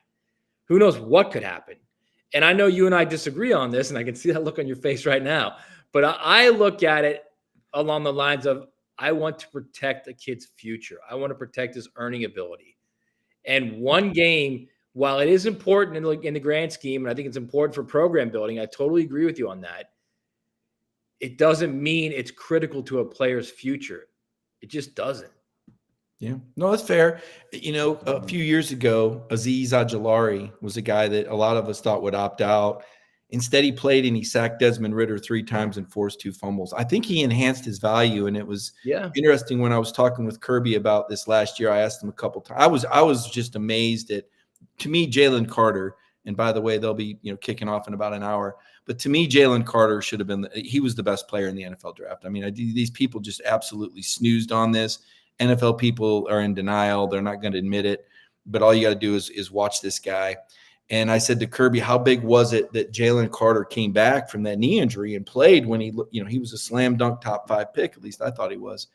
Who knows what could happen? And I know you and I disagree on this, and I can see that look on your face right now. But I look at it along the lines of, I want to protect a kid's future. I want to protect his earning ability. And one game, while it is important in the grand scheme, and I think it's important for program building, I totally agree with you on that. It doesn't mean it's critical to a player's future. It just doesn't. Yeah, no, that's fair. You know, a few years ago, Azeez Ojulari was a guy that a lot of us thought would opt out. Instead, he played and he sacked Desmond Ridder 3 times and forced 2 fumbles. I think he enhanced his value, and it was interesting when I was talking with Kirby about this last year. I asked him a couple times. I was just amazed at, to me, Jalen Carter. And by the way, they'll be kicking off in about an hour. But to me, Jalen Carter should have been. He was the best player in the NFL draft. I mean, these people just absolutely snoozed on this. NFL people are in denial. They're not going to admit it. But all you got to do is watch this guy. And I said to Kirby, how big was it that Jalen Carter came back from that knee injury and played when he was a slam dunk top 5 pick? At least I thought he was.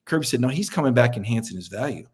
Kirby said, no, he's coming back enhancing his value.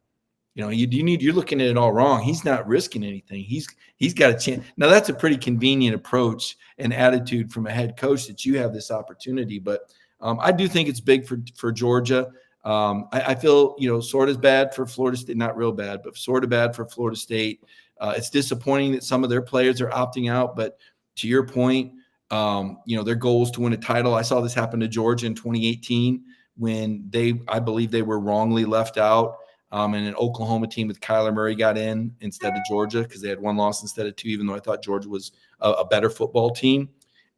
You're looking at it all wrong. He's not risking anything. He's got a chance. Now, that's a pretty convenient approach and attitude from a head coach that you have this opportunity. But I do think it's big for Georgia. I feel, sort of bad for Florida State, not real bad, but sort of bad for Florida State. It's disappointing that some of their players are opting out, but to your point, their goal is to win a title. I saw this happen to Georgia in 2018 when I believe they were wrongly left out. And an Oklahoma team with Kyler Murray got in instead of Georgia because they had 1 loss instead of 2, even though I thought Georgia was a better football team.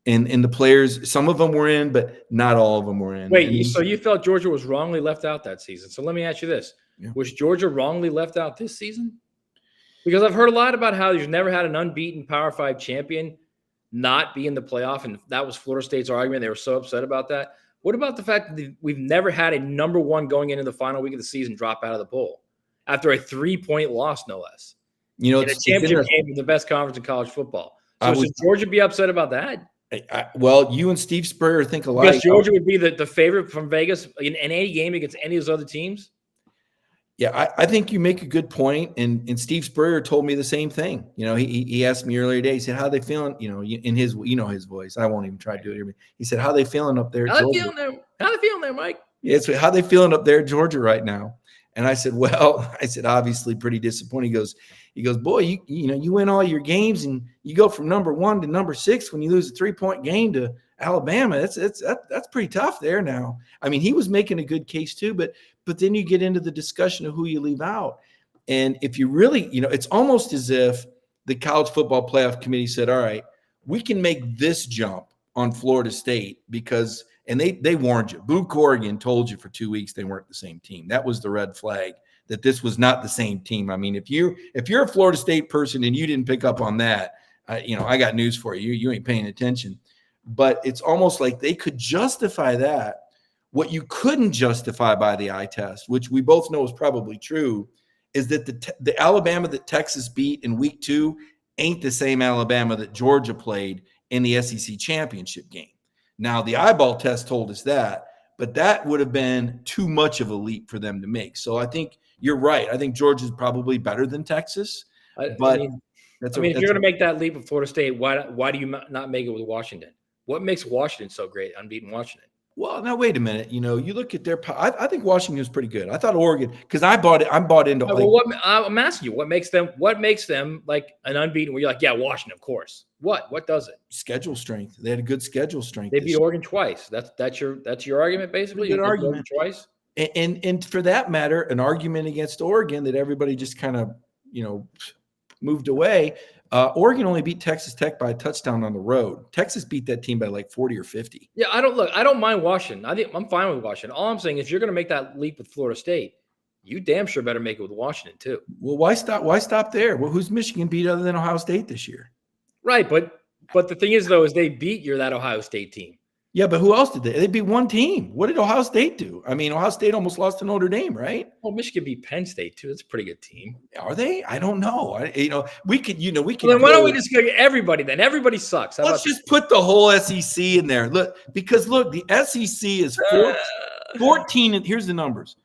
And the players, some of them were in, but not all of them were in. Wait, so you felt Georgia was wrongly left out that season. So let me ask you this. Yeah. Was Georgia wrongly left out this season? Because I've heard a lot about how you've never had an unbeaten Power 5 champion not be in the playoff, and that was Florida State's argument. They were so upset about that. What about the fact that we've never had a number 1 going into the final week of the season drop out of the bowl after a 3-point loss, no less? In a championship game in the best conference in college football. So should Georgia be upset about that? Well, you and Steve Spurrier think alike. Because Georgia would be the favorite from Vegas in any game against any of those other teams? Yeah, I think you make a good point, and Steve Spurrier told me the same thing. He asked me earlier today. He said, "How they feeling?" In his his voice. I won't even try to do it here. He said, "How they feeling up there?" How they feeling there, Mike? Yeah, so how they feeling up there in Georgia right now? And I said, obviously pretty disappointed. He goes, boy, you win all your games and you go from number 1 to number 6 when you lose a 3-point game to Alabama. That's pretty tough there now. I mean, he was making a good case too, but but then you get into the discussion of who you leave out. And if you really, it's almost as if the college football playoff committee said, all right, we can make this jump on Florida State because, and they warned you. Blue Corrigan told you for 2 weeks they weren't the same team. That was the red flag, that this was not the same team. I mean, if you're a Florida State person and you didn't pick up on that, I got news for you. You ain't paying attention. But it's almost like they could justify that. What you couldn't justify by the eye test, which we both know is probably true, is that the Alabama that Texas beat in week 2 ain't the same Alabama that Georgia played in the SEC championship game. Now, the eyeball test told us that, but that would have been too much of a leap for them to make. So I think you're right. I think Georgia's probably better than Texas. If you're going to make that leap with Florida State, why do you not make it with Washington? What makes Washington so great, unbeaten Washington? Well, now wait a minute. You look at their. I think Washington was pretty good. I thought Oregon, because I'm bought into. I'm asking you, what makes them like an unbeaten? Where you're like, yeah, Washington, of course. What does it? Schedule strength. They had a good schedule strength. They beat Oregon twice. That's your argument, basically. Good argument. Twice. And for that matter, an argument against Oregon that everybody just kind of moved away. Oregon only beat Texas Tech by a touchdown on the road. Texas beat that team by like 40 or 50. Yeah, I don't mind Washington. I'm fine with Washington. All I'm saying is, you're going to make that leap with Florida State, you damn sure better make it with Washington too. Well, why stop there? Well, who's Michigan beat other than Ohio State this year? Right, but the thing is, though, is they beat that Ohio State team. Yeah, but who else did they? They beat one team. What did Ohio State do? I mean, Ohio State almost lost to Notre Dame, right? Well, Michigan beat Penn State too. That's a pretty good team. Are they? I don't know. We could. Well, then why don't we just get everybody? Then everybody sucks. Let's just put the whole SEC in there. Look, the SEC is 14. And here's the numbers: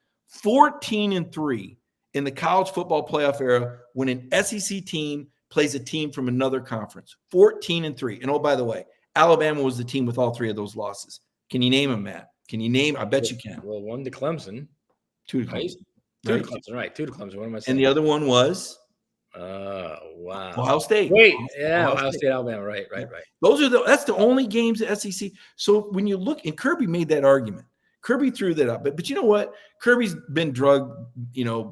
14-3 in the college football playoff era when an SEC team plays a team from another conference. 14-3. And oh, by the way, Alabama was the team with all 3 of those losses. Can you name them, Matt? Can you name? I bet you can. Well, 1 to Clemson. 2 to Clemson. Right? 2 to Clemson, right. 2 to Clemson. What am I saying? And the other one was? Wow. Ohio State. Wait, yeah, Ohio State, Alabama. Right. That's the only games at SEC. So when you look, and Kirby made that argument. Kirby threw that up. But you know what? Kirby's been drugged,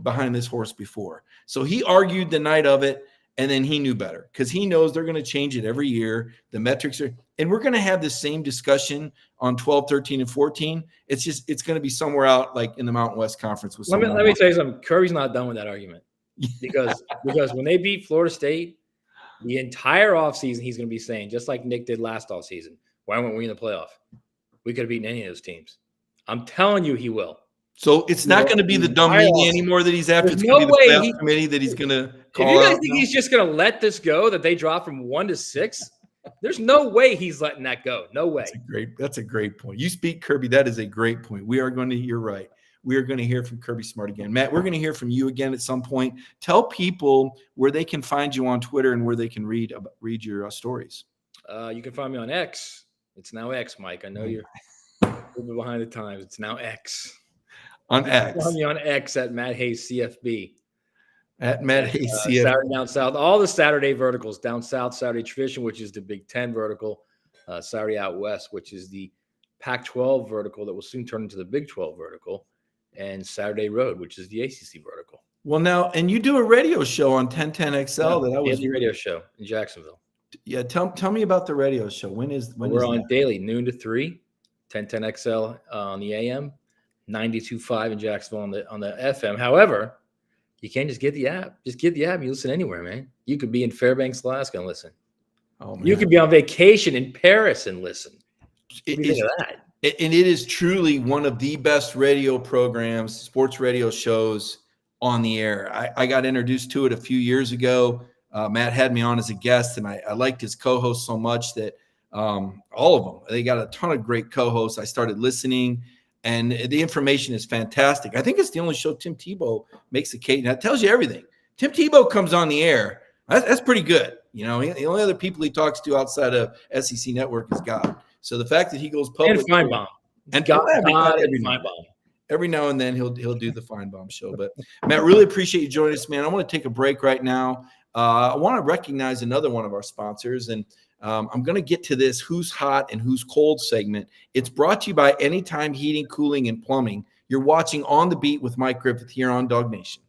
behind this horse before. So he argued the night of it. And then he knew better because he knows they're going to change it every year. The metrics are, and we're going to have the same discussion on 12, 13, and 14. It's going to be somewhere out like in the Mountain West Conference. Let me tell you something. Kirby's not done with that argument because when they beat Florida State, the entire offseason, he's going to be saying, just like Nick did last offseason, why weren't we in the playoff? We could have beaten any of those teams. I'm telling you, he will. So it's not going to be the dumb media anymore that he's after. It's going to be the playoff committee that he's going to call. If you guys think he's just going to let this go, that they drop from 1 to 6, there's no way he's letting that go. No way. That's a great point. You speak, Kirby. That is a great point. You're right. We are going to hear from Kirby Smart again. Matt, we're going to hear from you again at some point. Tell people where they can find you on Twitter and where they can read your stories. You can find me on X. It's now X, Mike. I know you're moving behind the times. It's now X. On X. Find me on X at Matt Hayes CFB. At Matt Hayes CFB. Saturday Down South. All the Saturday verticals. Down South, Saturday Tradition, which is the Big Ten vertical. Saturday Out West, which is the Pac-12 vertical that will soon turn into the Big 12 vertical. And Saturday Road, which is the ACC vertical. Well, now, and you do a radio show on 1010XL. The radio show in Jacksonville. Yeah, tell me about the radio show. We're on daily, noon to 3, 1010XL on the AM. 92.5 in Jacksonville on the FM. However, you can't just get the app. Just get the app. You listen anywhere, man. You could be in Fairbanks, Alaska, and listen. Oh, man. You could be on vacation in Paris and listen. What do you think of that? And it is truly one of the best radio programs, sports radio shows on the air. I got introduced to it a few years ago. Matt had me on as a guest, and I liked his co-host so much that all of them, they got a ton of great co-hosts. I started listening. And the information is fantastic. I think it's the only show Tim Tebow makes a case. That tells you everything. Tim Tebow comes on the air. That's pretty good. The only other people he talks to outside of SEC Network is God. So the fact that he goes public and Feinbaum and God every now and then he'll do the Feinbaum show. But Matt, really appreciate you joining us, man. I want to take a break right now. I want to recognize another one of our sponsors, and I'm going to get to this who's hot and who's cold segment. It's brought to you by Anytime Heating, Cooling, and Plumbing. You're watching On the Beat with Mike Griffith here on Dog Nation.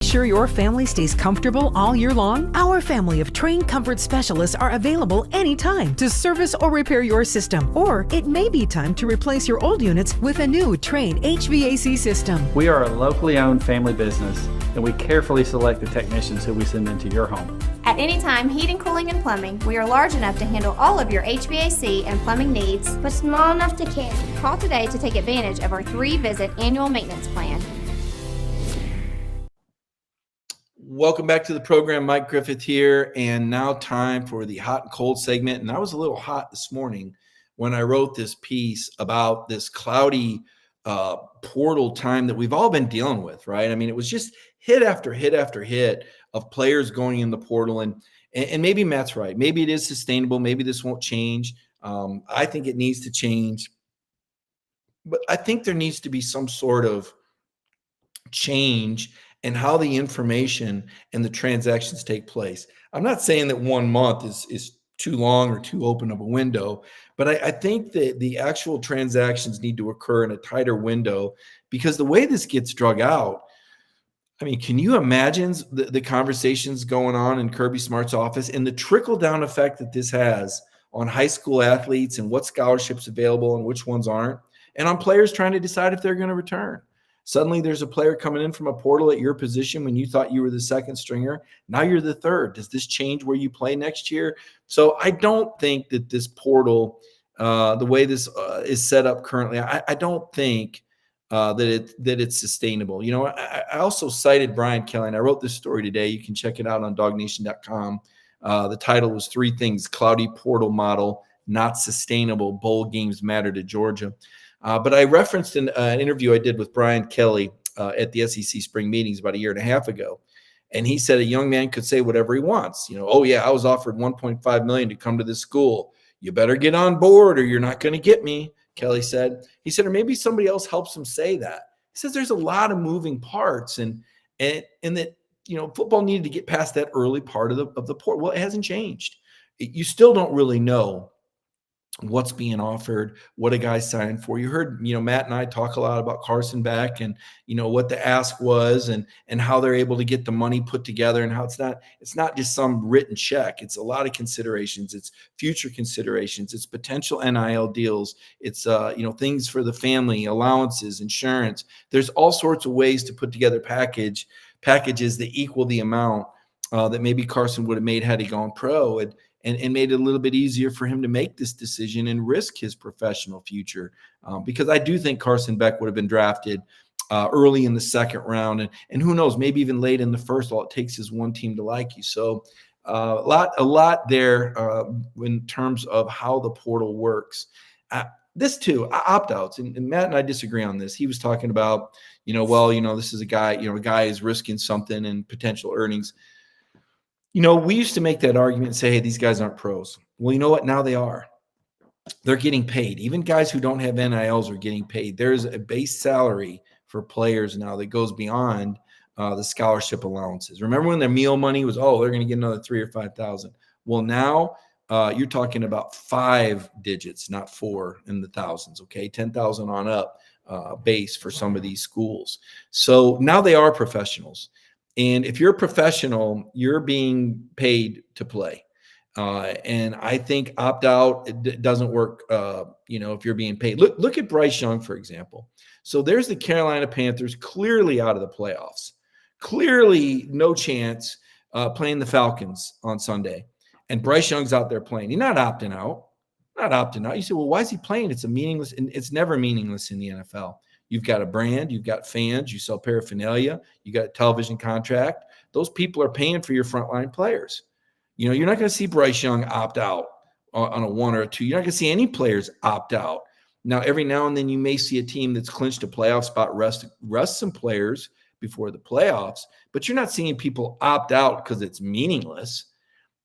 Sure your family stays comfortable all year long? Our family of trained comfort specialists are available anytime to service or repair your system. Or it may be time to replace your old units with a new Trane HVAC system. We are a locally owned family business, and we carefully select the technicians who we send into your home. At Anytime Heating, Cooling, and Plumbing, we are large enough to handle all of your HVAC and plumbing needs, but small enough to care. Call today to take advantage of our 3-visit annual maintenance plan. Welcome back to the program. Mike Griffith here, and now time for the hot and cold segment. And I was a little hot this morning when I wrote this piece about this cloudy portal time that we've all been dealing with, right? I mean, it was just hit after hit after hit of players going in the portal, and maybe Matt's right. Maybe it is sustainable. Maybe this won't change. I think it needs to change, but I think there needs to be some sort of change and how the information and the transactions take place. I'm not saying that 1 month is too long or too open of a window, but I think that the actual transactions need to occur in a tighter window, because the way this gets drug out, I mean, can you imagine the conversations going on in Kirby Smart's office and the trickle-down effect that this has on high school athletes and what scholarships available and which ones aren't, and on players trying to decide if they're going to return? Suddenly there's a player coming in from a portal at your position when you thought you were the second stringer. Now you're the third. Does this change where you play next year? So I don't think that this portal, the way this is set up currently, I don't think that it's sustainable. You know, I also cited Brian Kelly, and I wrote this story today. You can check it out on dognation.com. The title was 3 Things: Cloudy Portal Model, Not Sustainable, Bowl Games Matter to Georgia. But I referenced an interview I did with Brian Kelly at the SEC spring meetings about 1.5 years ago. And he said a young man could say whatever he wants. You know, oh, yeah, I was offered $1.5 million to come to this school. You better get on board or you're not going to get me, Kelly said. He said, or maybe somebody else helps him say that. He says there's a lot of moving parts and that, you know, football needed to get past that early part of the port. Well, it hasn't changed. You still don't really know what's being offered, what a guy's signing for. You heard, you know, Matt and I talk a lot about Carson Beck and, you know, what the ask was and how they're able to get the money put together and how it's not just some written check. It's a lot of considerations. It's future considerations. It's potential NIL deals. It's, you know, things for the family, allowances, insurance. There's all sorts of ways to put together packages that equal the amount that maybe Carson would have made had he gone pro. And made it a little bit easier for him to make this decision and risk his professional future. Because I do think Carson Beck would have been drafted early in the second round. And who knows, maybe even late in the first. All it takes is one team to like you. So a lot there in terms of how the portal works. This too, opt-outs. And Matt and I disagree on this. He was talking about, you know, well, you know, this is a guy is risking something and potential earnings. You know, we used to make that argument and say, hey, these guys aren't pros. Well, you know what? Now they are. They're getting paid. Even guys who don't have NILs are getting paid. There's a base salary for players now that goes beyond the scholarship allowances. Remember when their meal money was, they're going to get another $3,000 or $5,000. Well, now you're talking about 5 digits, not 4 in the thousands, okay? 10,000 on up base for some of these schools. So now they are professionals. And if you're a professional, you're being paid to play. And I think opt-out doesn't work, if you're being paid. Look at Bryce Young, for example. So there's the Carolina Panthers clearly out of the playoffs. Clearly no chance playing the Falcons on Sunday. And Bryce Young's out there playing. He's not opting out. You say, well, why is he playing? It's never meaningless in the NFL. You've got a brand, you've got fans, you sell paraphernalia, you got a television contract. Those people are paying for your frontline players. You know, you're not going to see Bryce Young opt out on a 1 or a 2. You're not going to see any players opt out. Now, every now and then you may see a team that's clinched a playoff spot rest some players before the playoffs, but you're not seeing people opt out because it's meaningless.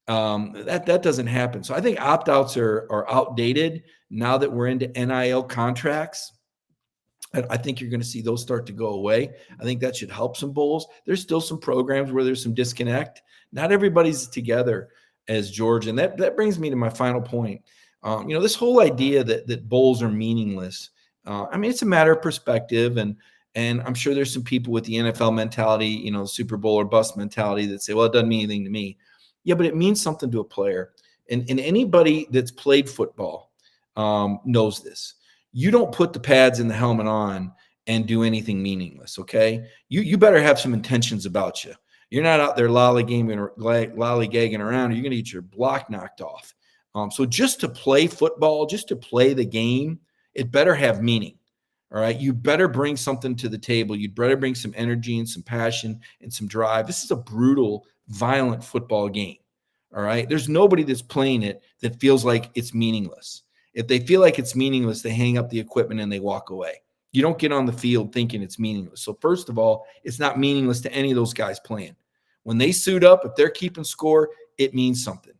That doesn't happen. So I think opt-outs are outdated now that we're into NIL contracts. I think you're going to see those start to go away. I think that should help some bowls. There's still some programs where there's some disconnect. Not everybody's together as Georgia. And that brings me to my final point. This whole idea that bowls are meaningless I mean, it's a matter of perspective, and I'm sure there's some people with the NFL mentality, Super Bowl or bust mentality that say, well, it doesn't mean anything to me. Yeah, but it means something to a player. And anybody that's played football knows this. You don't put the pads and the helmet on and do anything meaningless, okay? You better have some intentions about you. You're not out there lollygagging around. You're going to get your block knocked off. So just to play football, just to play the game, it better have meaning. All right. You better bring something to the table. You'd better bring some energy and some passion and some drive. This is a brutal, violent football game. All right. There's nobody that's playing it that feels like it's meaningless. If they feel like it's meaningless, they hang up the equipment and they walk away. You don't get on the field thinking it's meaningless. So first of all, it's not meaningless to any of those guys playing. When they suit up, if they're keeping score, it means something.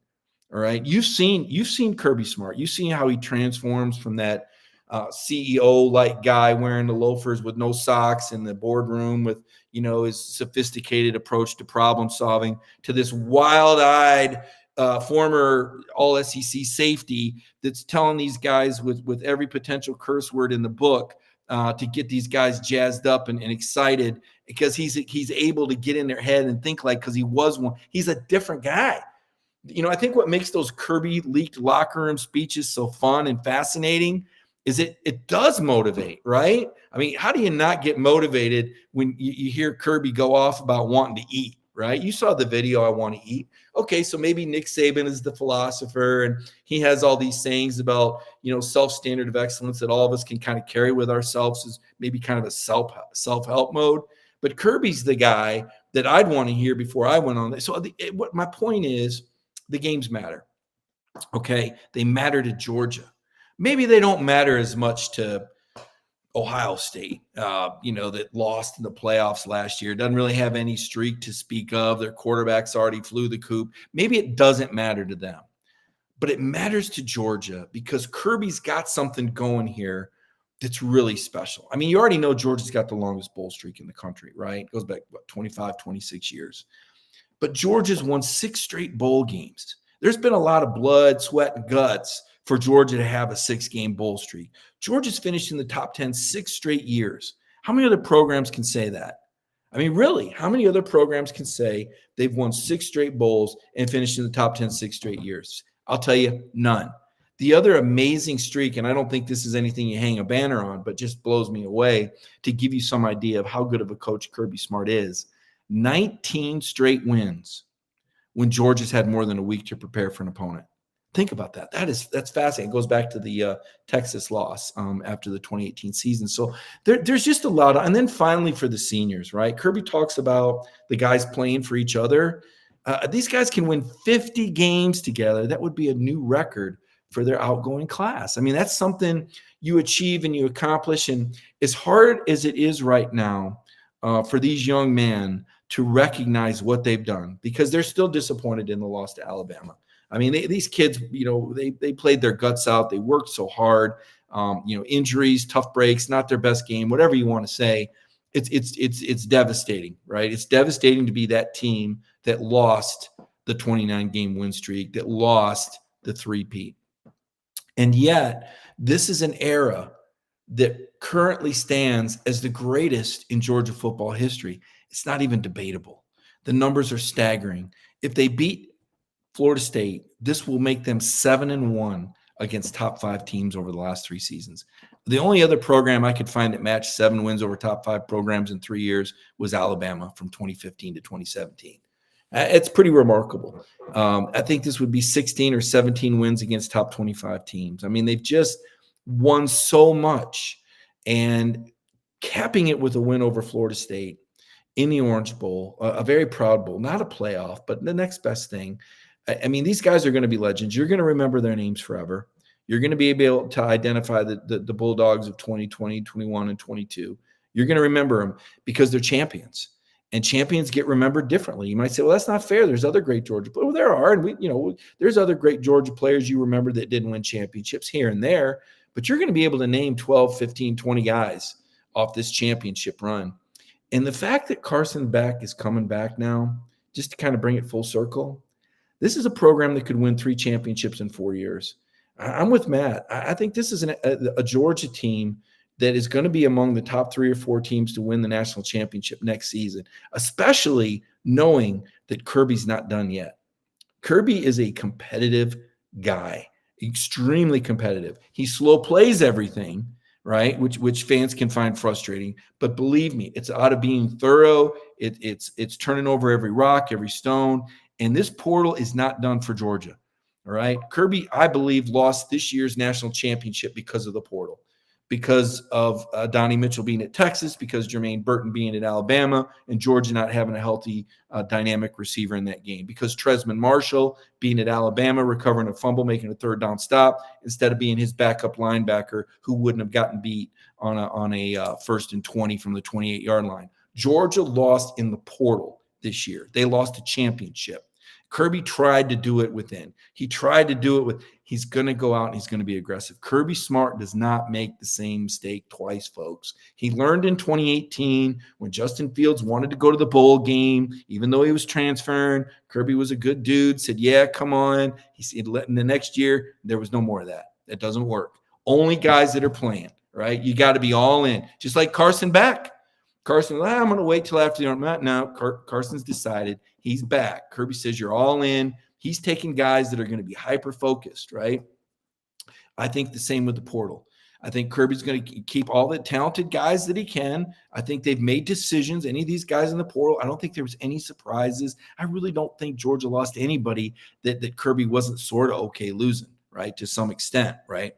All right. You've seen Kirby Smart. You've seen how he transforms from that CEO-like guy wearing the loafers with no socks in the boardroom with, his sophisticated approach to problem solving to this wild-eyed former all-SEC safety that's telling these guys with every potential curse word in the book to get these guys jazzed up and excited because he's able to get in their head and think like, because he was one. He's a different guy. I think what makes those Kirby leaked locker room speeches so fun and fascinating is it does motivate, right? I mean, how do you not get motivated when you hear Kirby go off about wanting to eat, right? You saw the video, I want to eat. Okay, so maybe Nick Saban is the philosopher and he has all these sayings about, self-standard of excellence that all of us can kind of carry with ourselves as maybe kind of a self-help mode. But Kirby's the guy that I'd want to hear before I went on this. So what my point is, the games matter, okay? They matter to Georgia. Maybe they don't matter as much to Ohio State, that lost in the playoffs last year. Doesn't really have any streak to speak of. Their quarterbacks already flew the coop. Maybe it doesn't matter to them. But it matters to Georgia because Kirby's got something going here that's really special. I mean, you already know Georgia's got the longest bowl streak in the country, right? It goes back, 25, 26 years. But Georgia's won 6 straight bowl games. There's been a lot of blood, sweat, and guts for Georgia to have a 6-game bowl streak. Georgia's finished in the top 10 6 straight years. How many other programs can say that? I mean, really, how many other programs can say they've won 6 straight bowls and finished in the top 10 6 straight years? I'll tell you, none. The other amazing streak, and I don't think this is anything you hang a banner on, but just blows me away to give you some idea of how good of a coach Kirby Smart is, 19 straight wins when Georgia's had more than a week to prepare for an opponent. Think about that. That's fascinating. It goes back to the Texas loss after the 2018 season. So there's just a lot and then finally for the seniors, right? Kirby talks about the guys playing for each other. These guys can win 50 games together. That would be a new record for their outgoing class. I mean, that's something you achieve and you accomplish. And as hard as it is right now for these young men to recognize what they've done, because they're still disappointed in the loss to Alabama. I mean, these kids, they played their guts out. They worked so hard. Injuries, tough breaks, not their best game, whatever you want to say. It's devastating, right? It's devastating to be that team that lost the 29-game win streak, that lost the three-peat. And yet, this is an era that currently stands as the greatest in Georgia football history. It's not even debatable. The numbers are staggering. If they beat Florida State, this will make them 7-1 against top 5 teams over the last 3 seasons. The only other program I could find that matched 7 wins over top 5 programs in 3 years was Alabama from 2015 to 2017. It's pretty remarkable. I think this would be 16 or 17 wins against top 25 teams. I mean, they've just won so much, and capping it with a win over Florida State in the Orange Bowl, a very proud bowl, not a playoff, but the next best thing. I mean, these guys are going to be legends. You're going to remember their names forever. You're going to be able to identify the Bulldogs of 2020, 21, and 22. You're going to remember them because they're champions. And champions get remembered differently. You might say, well, that's not fair. There's other great Georgia players. Well, there are. And there's other great Georgia players you remember that didn't win championships here and there. But you're going to be able to name 12, 15, 20 guys off this championship run. And the fact that Carson Beck is coming back now, just to kind of bring it full circle, this is a program that could win 3 championships in 4 years. I'm with Matt. I think this is a Georgia team that is going to be among the top 3 or 4 teams to win the national championship next season, especially knowing that Kirby's not done yet. Kirby is a competitive guy, extremely competitive. He slow plays everything, right? Which fans can find frustrating. But believe me, it's out of being thorough. It's turning over every rock, every stone. And this portal is not done for Georgia. All right. Kirby, I believe, lost this year's national championship because of the portal, because of Donnie Mitchell being at Texas, because Jermaine Burton being at Alabama, and Georgia not having a healthy dynamic receiver in that game, because Tresman Marshall being at Alabama, recovering a fumble, making a third down stop, instead of being his backup linebacker who wouldn't have gotten beat on a 1st and 20 from the 28-yard line. Georgia lost in the portal this year. They lost a championship. Kirby tried to do it within. He tried to do it with, he's going to go out and he's going to be aggressive. Kirby Smart does not make the same mistake twice, folks. He learned in 2018 when Justin Fields wanted to go to the bowl game, even though he was transferring. Kirby was a good dude, said, yeah, come on. He said, in the next year, there was no more of that. That doesn't work. Only guys that are playing, right? You got to be all in, just like Carson Beck. Carson, I'm going to wait till after the tournament. Now, Carson's decided he's back. Kirby says you're all in. He's taking guys that are going to be hyper-focused, right? I think the same with the portal. I think Kirby's going to keep all the talented guys that he can. I think they've made decisions. Any of these guys in the portal, I don't think there was any surprises. I really don't think Georgia lost anybody that Kirby wasn't sort of okay losing, right, to some extent, right?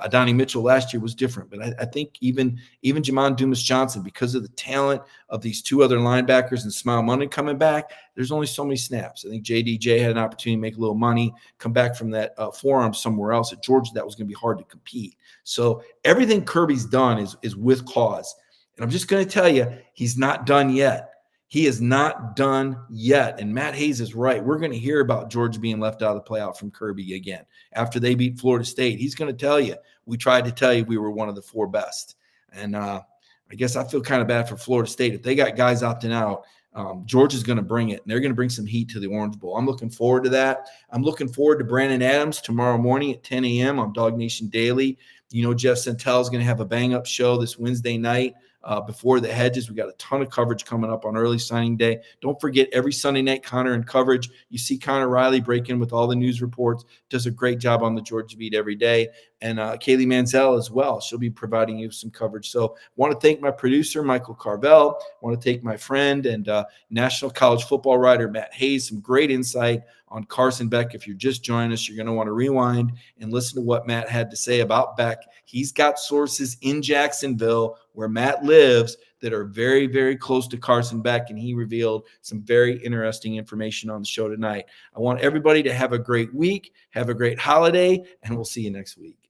Donnie Mitchell last year was different, but I think even Jamon Dumas-Johnson, because of the talent of these 2 other linebackers and Smile Money coming back, there's only so many snaps. I think JDJ had an opportunity to make a little money, come back from that forearm somewhere else. At Georgia, that was going to be hard to compete. So everything Kirby's done is with cause. And I'm just going to tell you, he's not done yet. He is not done yet. And Matt Hayes is right. We're going to hear about Georgia being left out of the playoff from Kirby again. After they beat Florida State, he's going to tell you, we tried to tell you we were one of the 4 best. And I guess I feel kind of bad for Florida State. If they got guys opting out, Georgia's going to bring it. And they're going to bring some heat to the Orange Bowl. I'm looking forward to that. I'm looking forward to Brandon Adams tomorrow morning at 10 a.m. on Dog Nation Daily. You know, Jeff Santel is going to have a bang-up show this Wednesday night. Before the hedges. We got a ton of coverage coming up on early signing day. Don't forget, every Sunday night, Connor in coverage. You see Connor Riley break in with all the news reports, does a great job on the Georgia beat every day. And Kaylee Manziel as well. She'll be providing you some coverage. So I want to thank my producer, Michael Carvel. I want to thank my friend and national college football writer, Matt Hayes. Some great insight on Carson Beck. If you're just joining us, you're going to want to rewind and listen to what Matt had to say about Beck. He's got sources in Jacksonville where Matt lives that are very, very close to Carson Beck, and he revealed some very interesting information on the show tonight. I want everybody to have a great week, have a great holiday, and we'll see you next week.